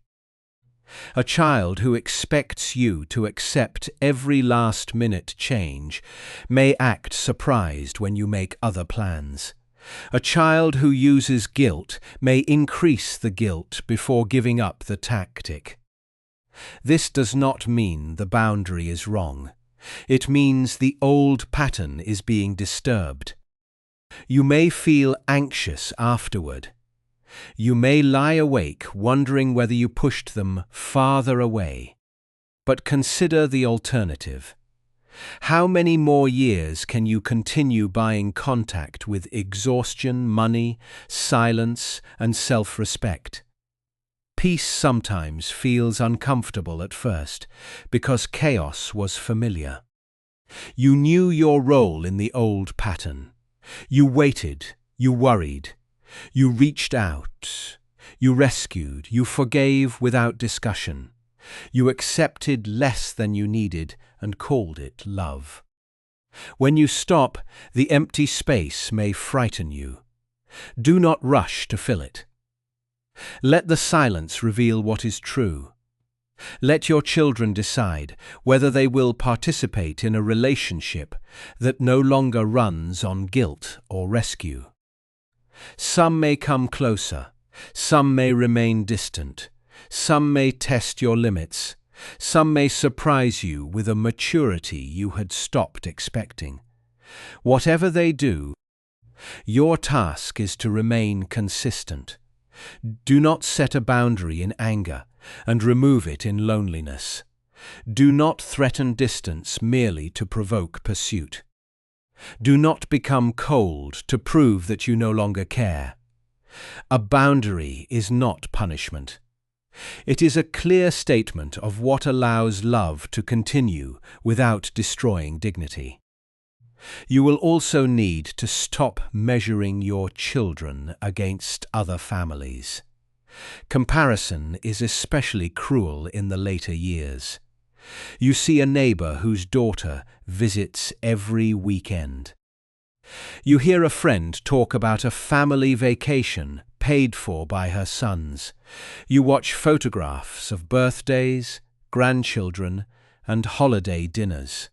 [SPEAKER 1] A child who expects you to accept every last-minute change may act surprised when you make other plans. A child who uses guilt may increase the guilt before giving up the tactic. This does not mean the boundary is wrong. It means the old pattern is being disturbed. You may feel anxious afterward. You may lie awake wondering whether you pushed them farther away. But consider the alternative. How many more years can you continue buying contact with exhaustion, money, silence, and self-respect? Peace sometimes feels uncomfortable at first because chaos was familiar. You knew your role in the old pattern. You waited, you worried, you reached out, you rescued, you forgave without discussion. You accepted less than you needed and called it love. When you stop, the empty space may frighten you. Do not rush to fill it. Let the silence reveal what is true. Let your children decide whether they will participate in a relationship that no longer runs on guilt or rescue. Some may come closer, some may remain distant, some may test your limits, some may surprise you with a maturity you had stopped expecting. Whatever they do, your task is to remain consistent. Do not set a boundary in anger and remove it in loneliness. Do not threaten distance merely to provoke pursuit. Do not become cold to prove that you no longer care. A boundary is not punishment. It is a clear statement of what allows love to continue without destroying dignity. You will also need to stop measuring your children against other families. Comparison is especially cruel in the later years. You see a neighbor whose daughter visits every weekend. You hear a friend talk about a family vacation paid for by her sons. You watch photographs of birthdays, grandchildren, and holiday dinners.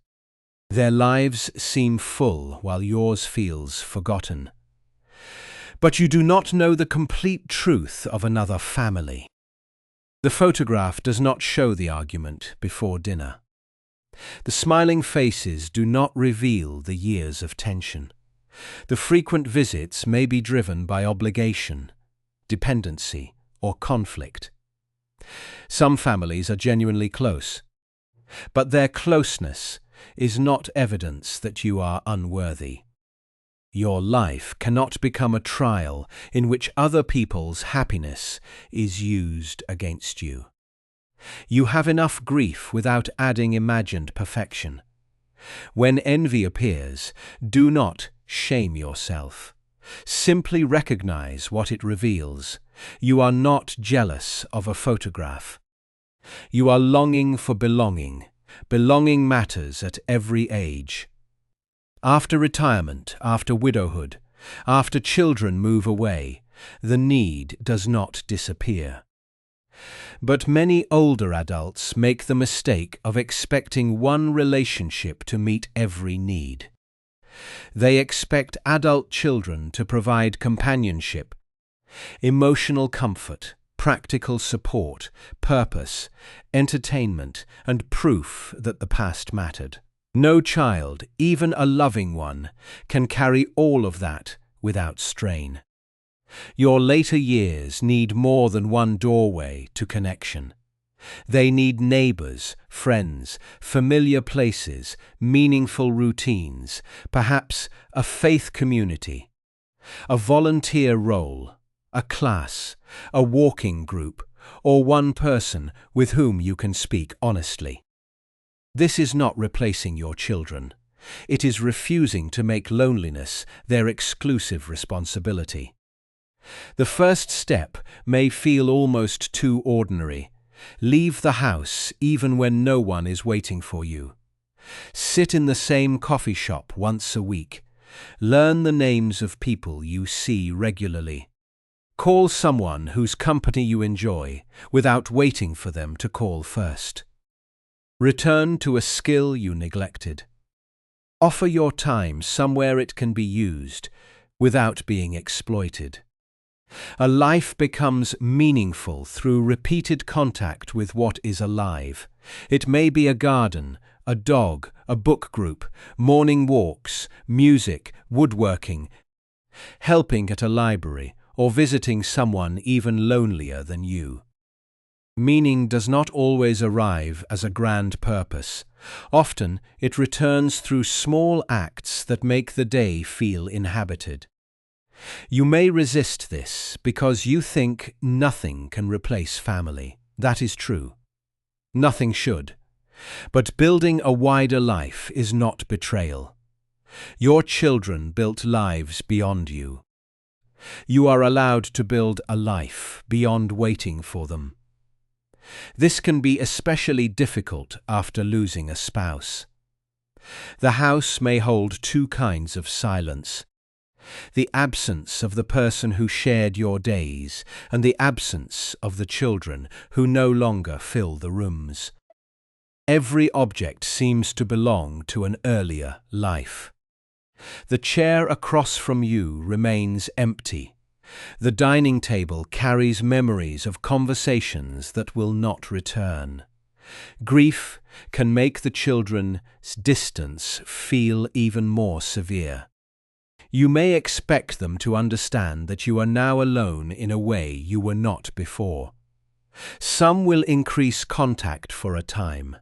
[SPEAKER 1] Their lives seem full while yours feels forgotten. But you do not know the complete truth of another family. The photograph does not show the argument before dinner. The smiling faces do not reveal the years of tension. The frequent visits may be driven by obligation, dependency, or conflict. Some families are genuinely close, but their closeness is not evidence that you are unworthy. Your life cannot become a trial in which other people's happiness is used against you. You have enough grief without adding imagined perfection. When envy appears, do not shame yourself. Simply recognize what it reveals. You are not jealous of a photograph. You are longing for belonging. Belonging matters at every age. After retirement, after widowhood, after children move away, the need does not disappear. But many older adults make the mistake of expecting one relationship to meet every need. They expect adult children to provide companionship, emotional comfort, practical support, purpose, entertainment, and proof that the past mattered. No child, even a loving one, can carry all of that without strain. Your later years need more than one doorway to connection. They need neighbors, friends, familiar places, meaningful routines, perhaps a faith community, a volunteer role, a class, a walking group, or one person with whom you can speak honestly. This is not replacing your children. It is refusing to make loneliness their exclusive responsibility. The first step may feel almost too ordinary. Leave the house even when no one is waiting for you. Sit in the same coffee shop once a week. Learn the names of people you see regularly. Call someone whose company you enjoy without waiting for them to call first. Return to a skill you neglected. Offer your time somewhere it can be used without being exploited. A life becomes meaningful through repeated contact with what is alive. It may be a garden, a dog, a book group, morning walks, music, woodworking, helping at a library, or visiting someone even lonelier than you. Meaning does not always arrive as a grand purpose. Often it returns through small acts that make the day feel inhabited. You may resist this because you think nothing can replace family. That is true. Nothing should. But building a wider life is not betrayal. Your children built lives beyond you. You are allowed to build a life beyond waiting for them. This can be especially difficult after losing a spouse. The house may hold two kinds of silence: the absence of the person who shared your days, and the absence of the children who no longer fill the rooms. Every object seems to belong to an earlier life. The chair across from you remains empty. The dining table carries memories of conversations that will not return. Grief can make the children's distance feel even more severe. You may expect them to understand that you are now alone in a way you were not before. Some will increase contact for a time,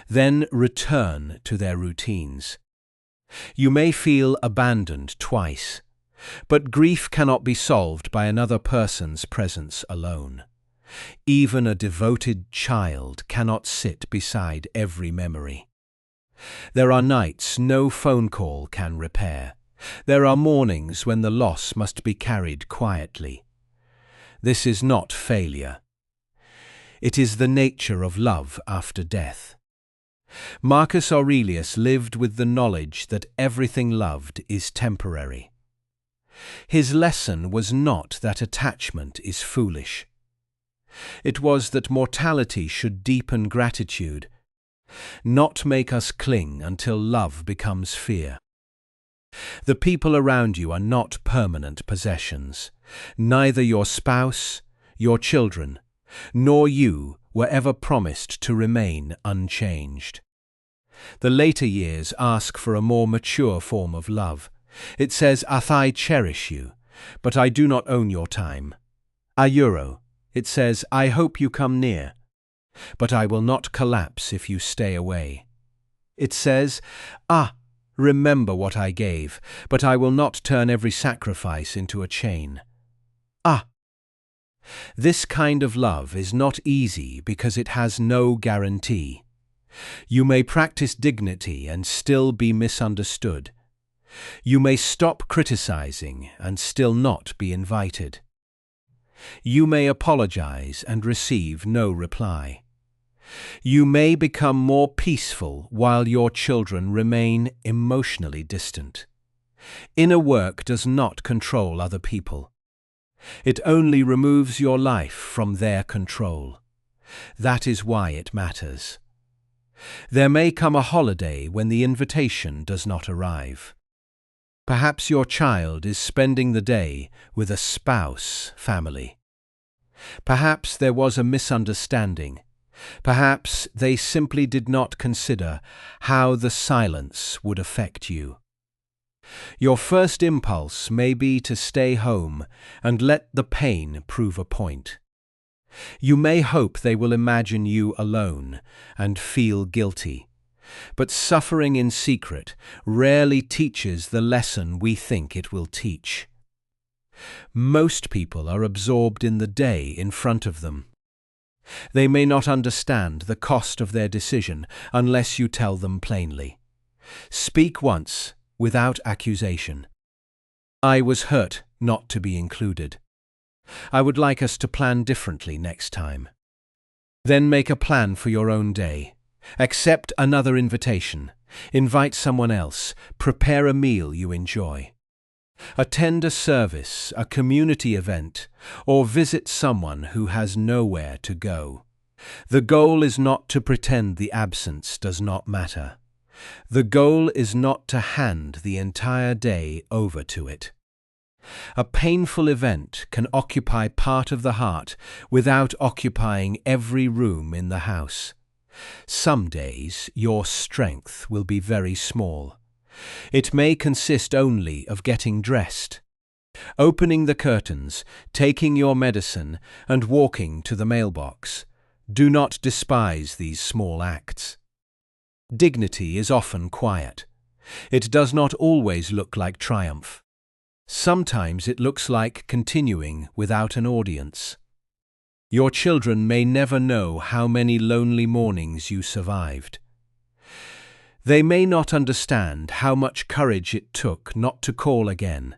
[SPEAKER 1] then return to their routines. You may feel abandoned twice, but grief cannot be solved by another person's presence alone. Even a devoted child cannot sit beside every memory. There are nights no phone call can repair. There are mornings when the loss must be carried quietly. This is not failure. It is the nature of love after death. Marcus Aurelius lived with the knowledge that everything loved is temporary. His lesson was not that attachment is foolish. It was that mortality should deepen gratitude, not make us cling until love becomes fear. The people around you are not permanent possessions. Neither your spouse, your children, nor you were ever promised to remain unchanged. The later years ask for a more mature form of love. It says, I cherish you, but I do not own your time. Euro. It says, I hope you come near, but I will not collapse if you stay away. It says, Remember what I gave, but I will not turn every sacrifice into a chain. Ah! This kind of love is not easy because it has no guarantee. You may practice dignity and still be misunderstood. You may stop criticizing and still not be invited. You may apologize and receive no reply. You may become more peaceful while your children remain emotionally distant. Inner work does not control other people. It only removes your life from their control. That is why it matters. There may come a holiday when the invitation does not arrive. Perhaps your child is spending the day with a spouse family. Perhaps there was a misunderstanding. Perhaps they simply did not consider how the silence would affect you. Your first impulse may be to stay home and let the pain prove a point. You may hope they will imagine you alone and feel guilty, but suffering in secret rarely teaches the lesson we think it will teach. Most people are absorbed in the day in front of them. They may not understand the cost of their decision unless you tell them plainly. Speak once, without accusation. I was hurt not to be included. I would like us to plan differently next time. Then make a plan for your own day. Accept another invitation. Invite someone else. Prepare a meal you enjoy. Attend a service, a community event, or visit someone who has nowhere to go. The goal is not to pretend the absence does not matter. The goal is not to hand the entire day over to it. A painful event can occupy part of the heart without occupying every room in the house. Some days your strength will be very small. It may consist only of getting dressed, opening the curtains, taking your medicine, and walking to the mailbox. Do not despise these small acts. Dignity is often quiet. It does not always look like triumph. Sometimes it looks like continuing without an audience. Your children may never know how many lonely mornings you survived. They may not understand how much courage it took not to call again,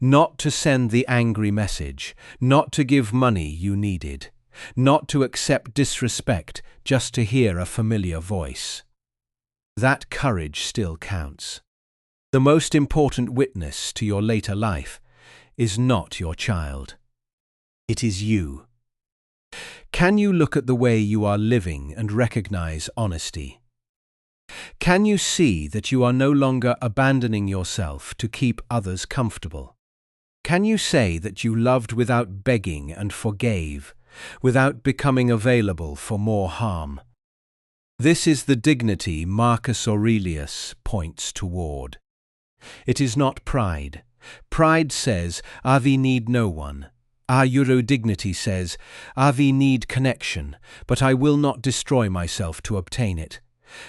[SPEAKER 1] not to send the angry message, not to give money you needed, not to accept disrespect just to hear a familiar voice. That courage still counts. The most important witness to your later life is not your child. It is you. Can you look at the way you are living and recognize honesty? Can you see that you are no longer abandoning yourself to keep others comfortable? Can you say that you loved without begging and forgave, without becoming available for more harm? This is the dignity Marcus Aurelius points toward. It is not pride. Pride says, "Avi need no one." Our Eurodignity says, "Avi need connection, but I will not destroy myself to obtain it."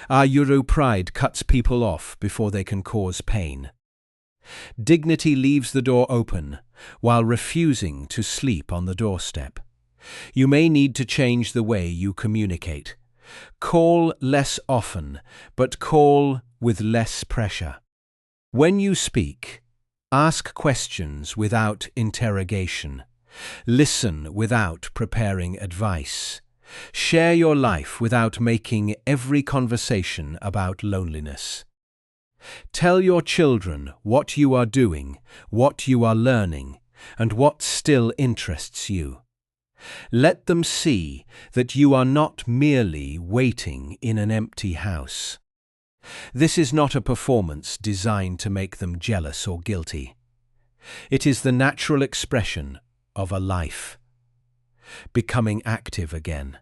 [SPEAKER 1] Our Euro-pride cuts people off before they can cause pain. Dignity leaves the door open while refusing to sleep on the doorstep. You may need to change the way you communicate. Call less often, but call with less pressure. When you speak, ask questions without interrogation. Listen without preparing advice. Share your life without making every conversation about loneliness. Tell your children what you are doing, what you are learning, and what still interests you. Let them see that you are not merely waiting in an empty house. This is not a performance designed to make them jealous or guilty. It is the natural expression of a life. Becoming active again.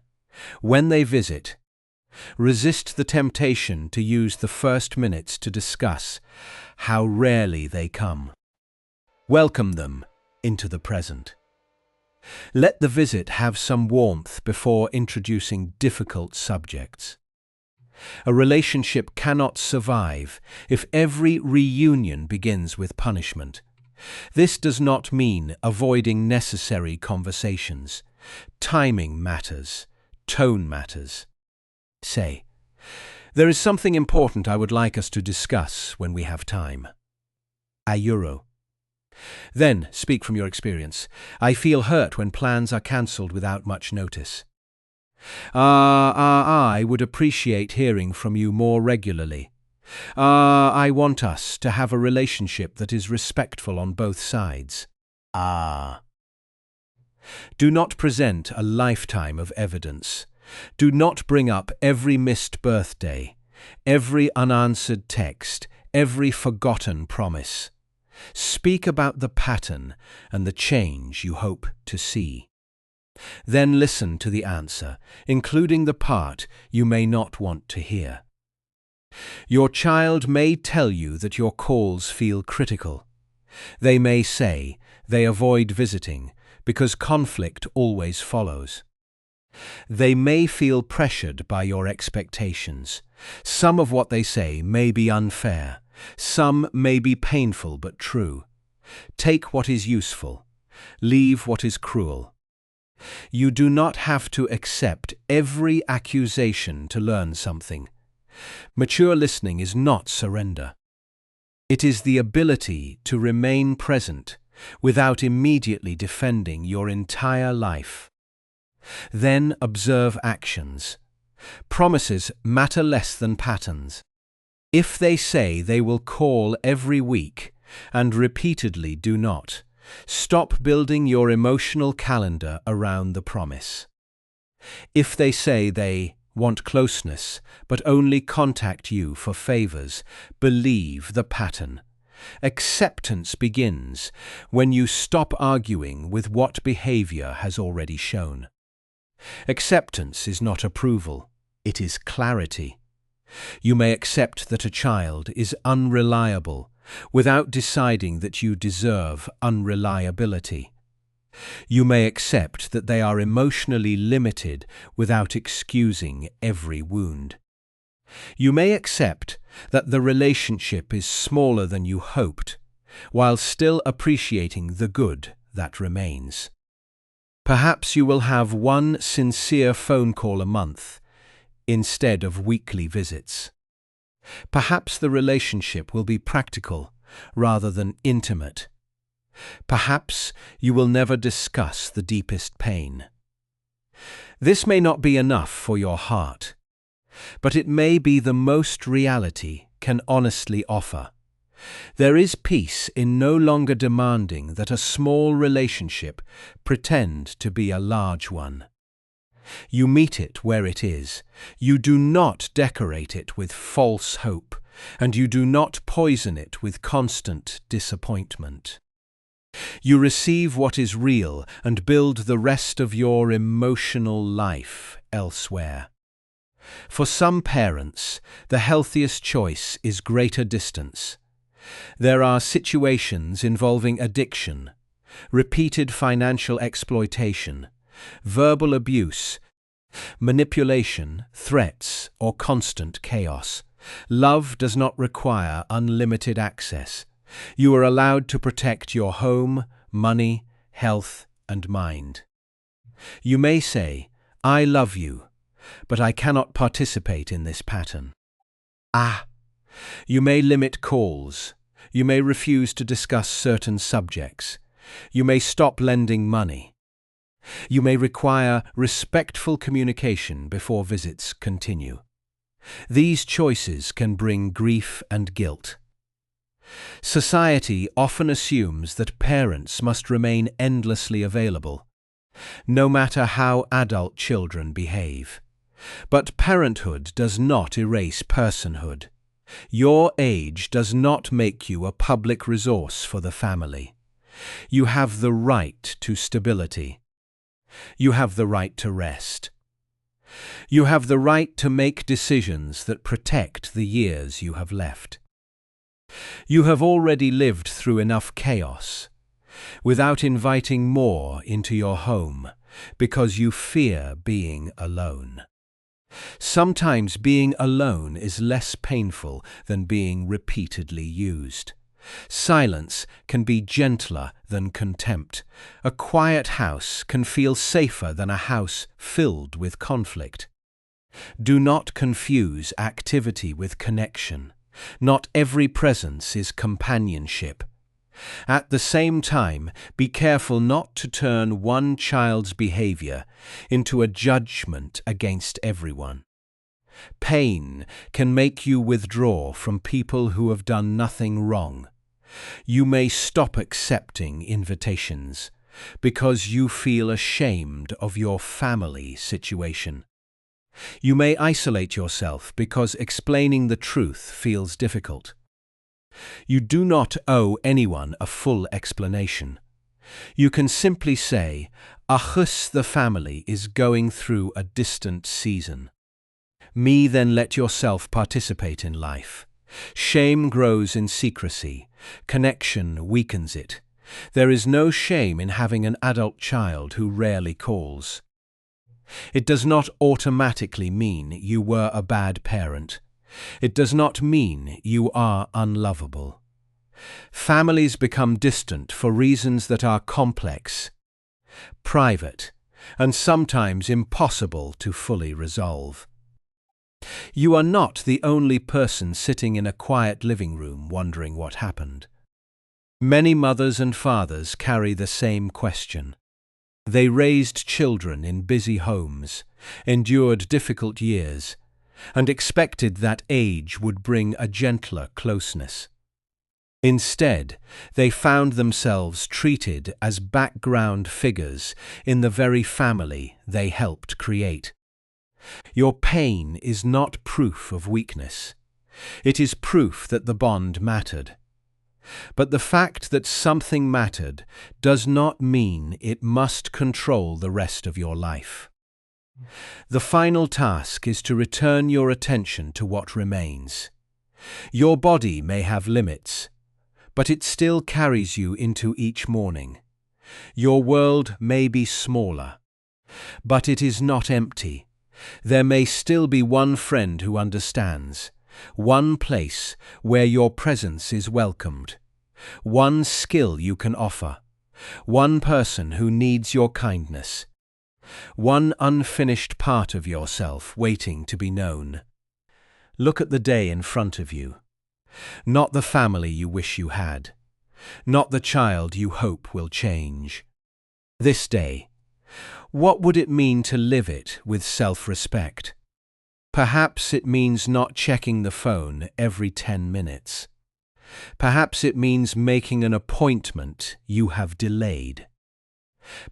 [SPEAKER 1] When they visit, resist the temptation to use the first minutes to discuss how rarely they come. Welcome them into the present. Let the visit have some warmth before introducing difficult subjects. A relationship cannot survive if every reunion begins with punishment. This does not mean avoiding necessary conversations. Timing matters. Tone matters. Say, "There is something important I would like us to discuss when we have time." A euro. Then, speak from your experience. "I feel hurt when plans are cancelled without much notice." I would appreciate hearing from you more regularly. I want us to have a relationship that is respectful on both sides. Do not present a lifetime of evidence. Do not bring up every missed birthday, every unanswered text, every forgotten promise. Speak about the pattern and the change you hope to see. Then listen to the answer, including the part you may not want to hear. Your child may tell you that your calls feel critical. They may say they avoid visiting because conflict always follows. They may feel pressured by your expectations. Some of what they say may be unfair. Some may be painful but true. Take what is useful. Leave what is cruel. You do not have to accept every accusation to learn something. Mature listening is not surrender. It is the ability to remain present without immediately defending your entire life. Then observe actions. Promises matter less than patterns. If they say they will call every week and repeatedly do not, stop building your emotional calendar around the promise. If they say they want closeness but only contact you for favors, believe the pattern. Acceptance begins when you stop arguing with what behavior has already shown. Acceptance is not approval, it is clarity. You may accept that a child is unreliable without deciding that you deserve unreliability. You may accept that they are emotionally limited without excusing every wound. You may accept that the relationship is smaller than you hoped, while still appreciating the good that remains. Perhaps you will have one sincere phone call a month instead of weekly visits. Perhaps the relationship will be practical rather than intimate. Perhaps you will never discuss the deepest pain. This may not be enough for your heart, but it may be the most reality can honestly offer. There is peace in no longer demanding that a small relationship pretend to be a large one. You meet it where it is. You do not decorate it with false hope, and you do not poison it with constant disappointment. You receive what is real and build the rest of your emotional life elsewhere. For some parents, the healthiest choice is greater distance. There are situations involving addiction, repeated financial exploitation, verbal abuse, manipulation, threats, or constant chaos. Love does not require unlimited access. You are allowed to protect your home, money, health, and mind. You may say, "I love you, but I cannot participate in this pattern." You may limit calls. You may refuse to discuss certain subjects. You may stop lending money. You may require respectful communication before visits continue. These choices can bring grief and guilt. Society often assumes that parents must remain endlessly available, no matter how adult children behave. But parenthood does not erase personhood. Your age does not make you a public resource for the family. You have the right to stability. You have the right to rest. You have the right to make decisions that protect the years you have left. You have already lived through enough chaos without inviting more into your home because you fear being alone. Sometimes being alone is less painful than being repeatedly used. Silence can be gentler than contempt. A quiet house can feel safer than a house filled with conflict. Do not confuse activity with connection. Not every presence is companionship. At the same time, be careful not to turn one child's behavior into a judgment against everyone. Pain can make you withdraw from people who have done nothing wrong. You may stop accepting invitations because you feel ashamed of your family situation. You may isolate yourself because explaining the truth feels difficult. You do not owe anyone a full explanation. You can simply say, "Achus, the family is going through a distant season." Then let yourself participate in life. Shame grows in secrecy. Connection weakens it. There is no shame in having an adult child who rarely calls. It does not automatically mean you were a bad parent. It does not mean you are unlovable. Families become distant for reasons that are complex, private, and sometimes impossible to fully resolve. You are not the only person sitting in a quiet living room wondering what happened. Many mothers and fathers carry the same question. They raised children in busy homes, endured difficult years, and expected that age would bring a gentler closeness. Instead, they found themselves treated as background figures in the very family they helped create. Your pain is not proof of weakness. It is proof that the bond mattered. But the fact that something mattered does not mean it must control the rest of your life. The final task is to return your attention to what remains. Your body may have limits, but it still carries you into each morning. Your world may be smaller, but it is not empty. There may still be one friend who understands, one place where your presence is welcomed, one skill you can offer, one person who needs your kindness, one unfinished part of yourself waiting to be known. Look at the day in front of you. Not the family you wish you had, not the child you hope will change. This day, what would it mean to live it with self-respect? Perhaps it means not checking the phone every 10 minutes. Perhaps it means making an appointment you have delayed.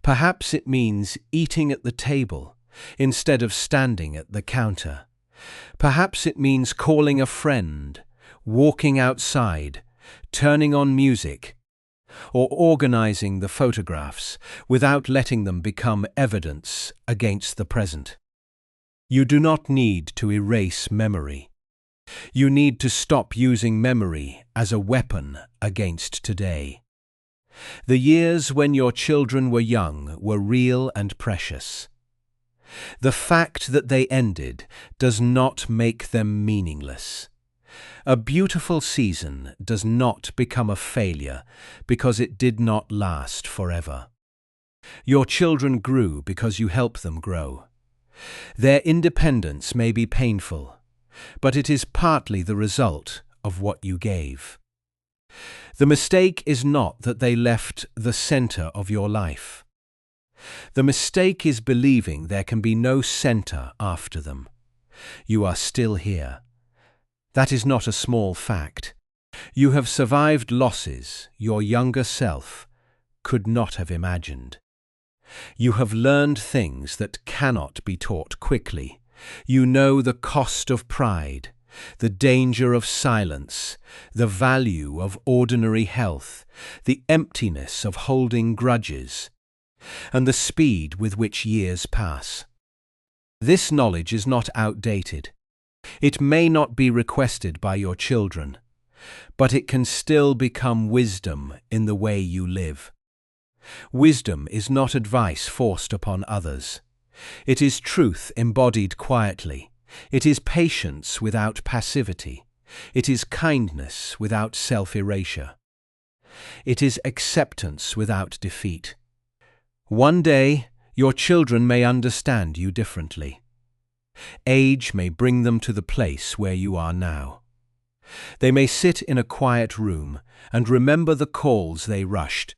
[SPEAKER 1] Perhaps it means eating at the table instead of standing at the counter. Perhaps it means calling a friend, walking outside, turning on music, or organizing the photographs without letting them become evidence against the present. You do not need to erase memory. You need to stop using memory as a weapon against today. The years when your children were young were real and precious. The fact that they ended does not make them meaningless. A beautiful season does not become a failure because it did not last forever. Your children grew because you helped them grow. Their independence may be painful, but it is partly the result of what you gave. The mistake is not that they left the center of your life. The mistake is believing there can be no center after them. You are still here. That is not a small fact. You have survived losses your younger self could not have imagined. You have learned things that cannot be taught quickly. You know the cost of pride, the danger of silence, the value of ordinary health, the emptiness of holding grudges, and the speed with which years pass. This knowledge is not outdated. It may not be requested by your children, but it can still become wisdom in the way you live. Wisdom is not advice forced upon others. It is truth embodied quietly. It is patience without passivity. It is kindness without self-erasure. It is acceptance without defeat. One day, your children may understand you differently. Age may bring them to the place where you are now. They may sit in a quiet room and remember the calls they rushed,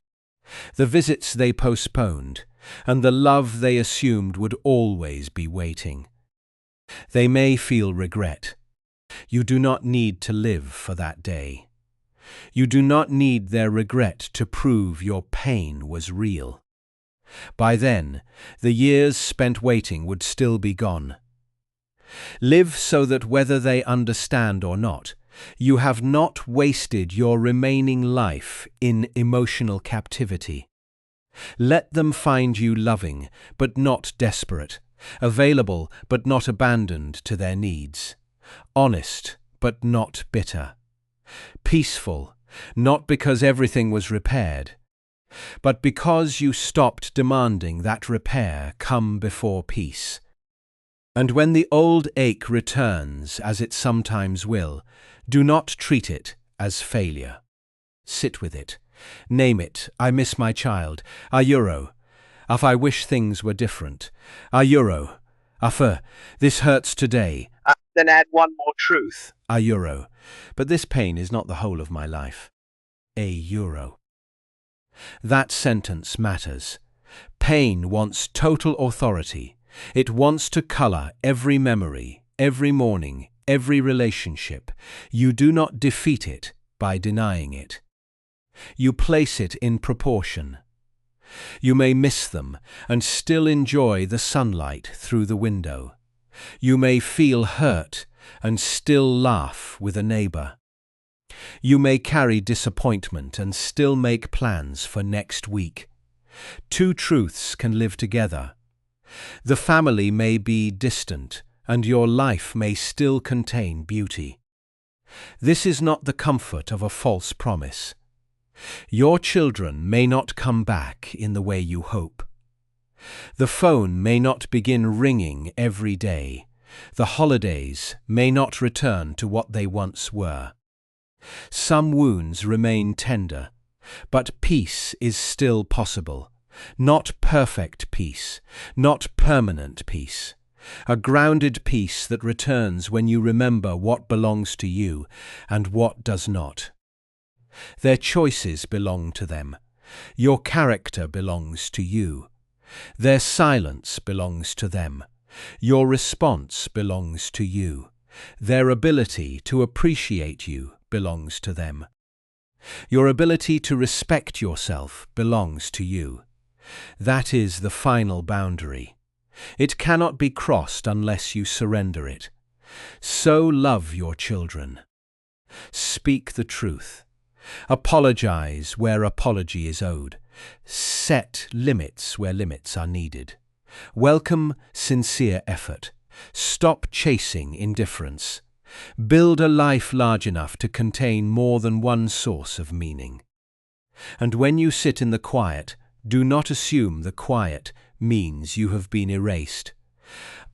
[SPEAKER 1] the visits they postponed, and the love they assumed would always be waiting. They may feel regret. You do not need to live for that day. You do not need their regret to prove your pain was real. By then, the years spent waiting would still be gone. Live so that whether they understand or not, you have not wasted your remaining life in emotional captivity. Let them find you loving, but not desperate, available, but not abandoned to their needs, honest, but not bitter, peaceful, not because everything was repaired, but because you stopped demanding that repair come before peace. And when the old ache returns, as it sometimes will, do not treat it as failure. Sit with it. Name it. I miss my child. Ayuro. If I wish things were different. Ayuro. Afa. This hurts today.
[SPEAKER 2] Then add one more truth.
[SPEAKER 1] Ayuro. But this pain is not the whole of my life. Ayuro. That sentence matters. Pain wants total authority. It wants to color every memory, every morning, every relationship. You do not defeat it by denying it. You place it in proportion. You may miss them and still enjoy the sunlight through the window. You may feel hurt and still laugh with a neighbor. You may carry disappointment and still make plans for next week. Two truths can live together. The family may be distant, and your life may still contain beauty. This is not the comfort of a false promise. Your children may not come back in the way you hope. The phone may not begin ringing every day. The holidays may not return to what they once were. Some wounds remain tender, but peace is still possible. Not perfect peace, not permanent peace. A grounded peace that returns when you remember what belongs to you and what does not. Their choices belong to them. Your character belongs to you. Their silence belongs to them. Your response belongs to you. Their ability to appreciate you belongs to them. Your ability to respect yourself belongs to you. That is the final boundary. It cannot be crossed unless you surrender it. So love your children. Speak the truth. Apologize where apology is owed. Set limits where limits are needed. Welcome sincere effort. Stop chasing indifference. Build a life large enough to contain more than one source of meaning. And when you sit in the quiet, do not assume the quiet means you have been erased.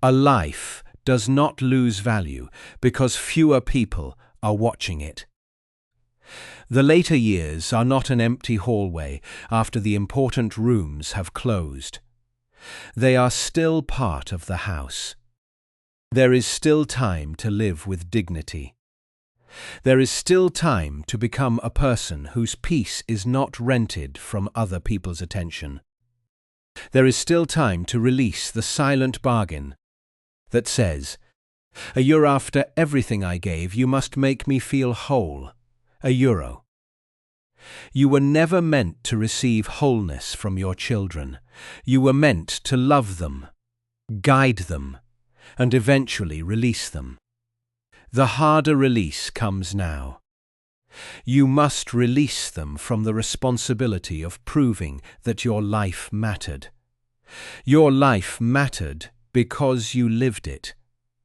[SPEAKER 1] A life does not lose value because fewer people are watching it. The later years are not an empty hallway after the important rooms have closed. They are still part of the house. There is still time to live with dignity. There is still time to become a person whose peace is not rented from other people's attention. There is still time to release the silent bargain that says, a year after everything I gave, you must make me feel whole. €1. You were never meant to receive wholeness from your children. You were meant to love them, guide them, and eventually release them. The harder release comes now. You must release them from the responsibility of proving that your life mattered. Your life mattered because you lived it,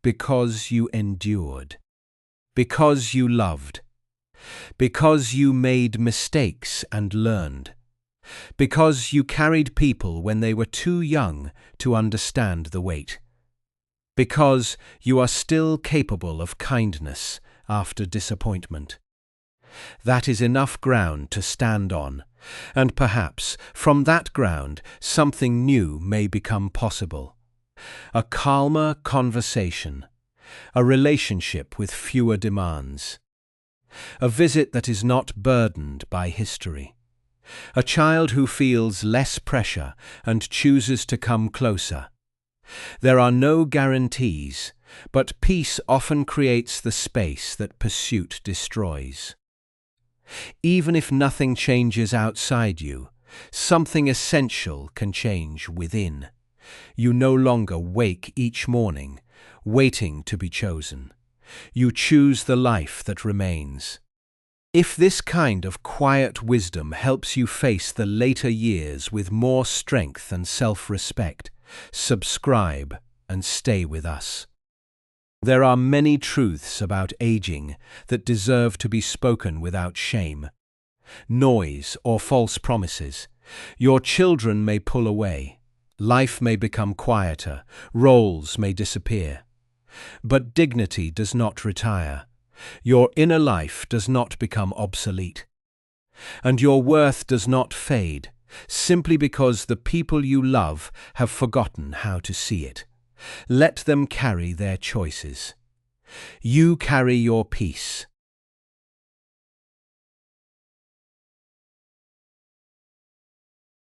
[SPEAKER 1] because you endured, because you loved, because you made mistakes and learned, because you carried people when they were too young to understand the weight. because you are still capable of kindness after disappointment. That is enough ground to stand on, and perhaps from that ground something new may become possible. A calmer conversation, a relationship with fewer demands, a visit that is not burdened by history, a child who feels less pressure and chooses to come closer. There are no guarantees, but peace often creates the space that pursuit destroys. Even if nothing changes outside you, something essential can change within. You no longer wake each morning, waiting to be chosen. You choose the life that remains. If this kind of quiet wisdom helps you face the later years with more strength and self-respect, subscribe and stay with us. There are many truths about aging that deserve to be spoken without shame. Noise or false promises. Your children may pull away. Life may become quieter. Roles may disappear. But dignity does not retire. Your inner life does not become obsolete. And your worth does not fade, simply because the people you love have forgotten how to see it. Let them carry their choices. You carry your peace.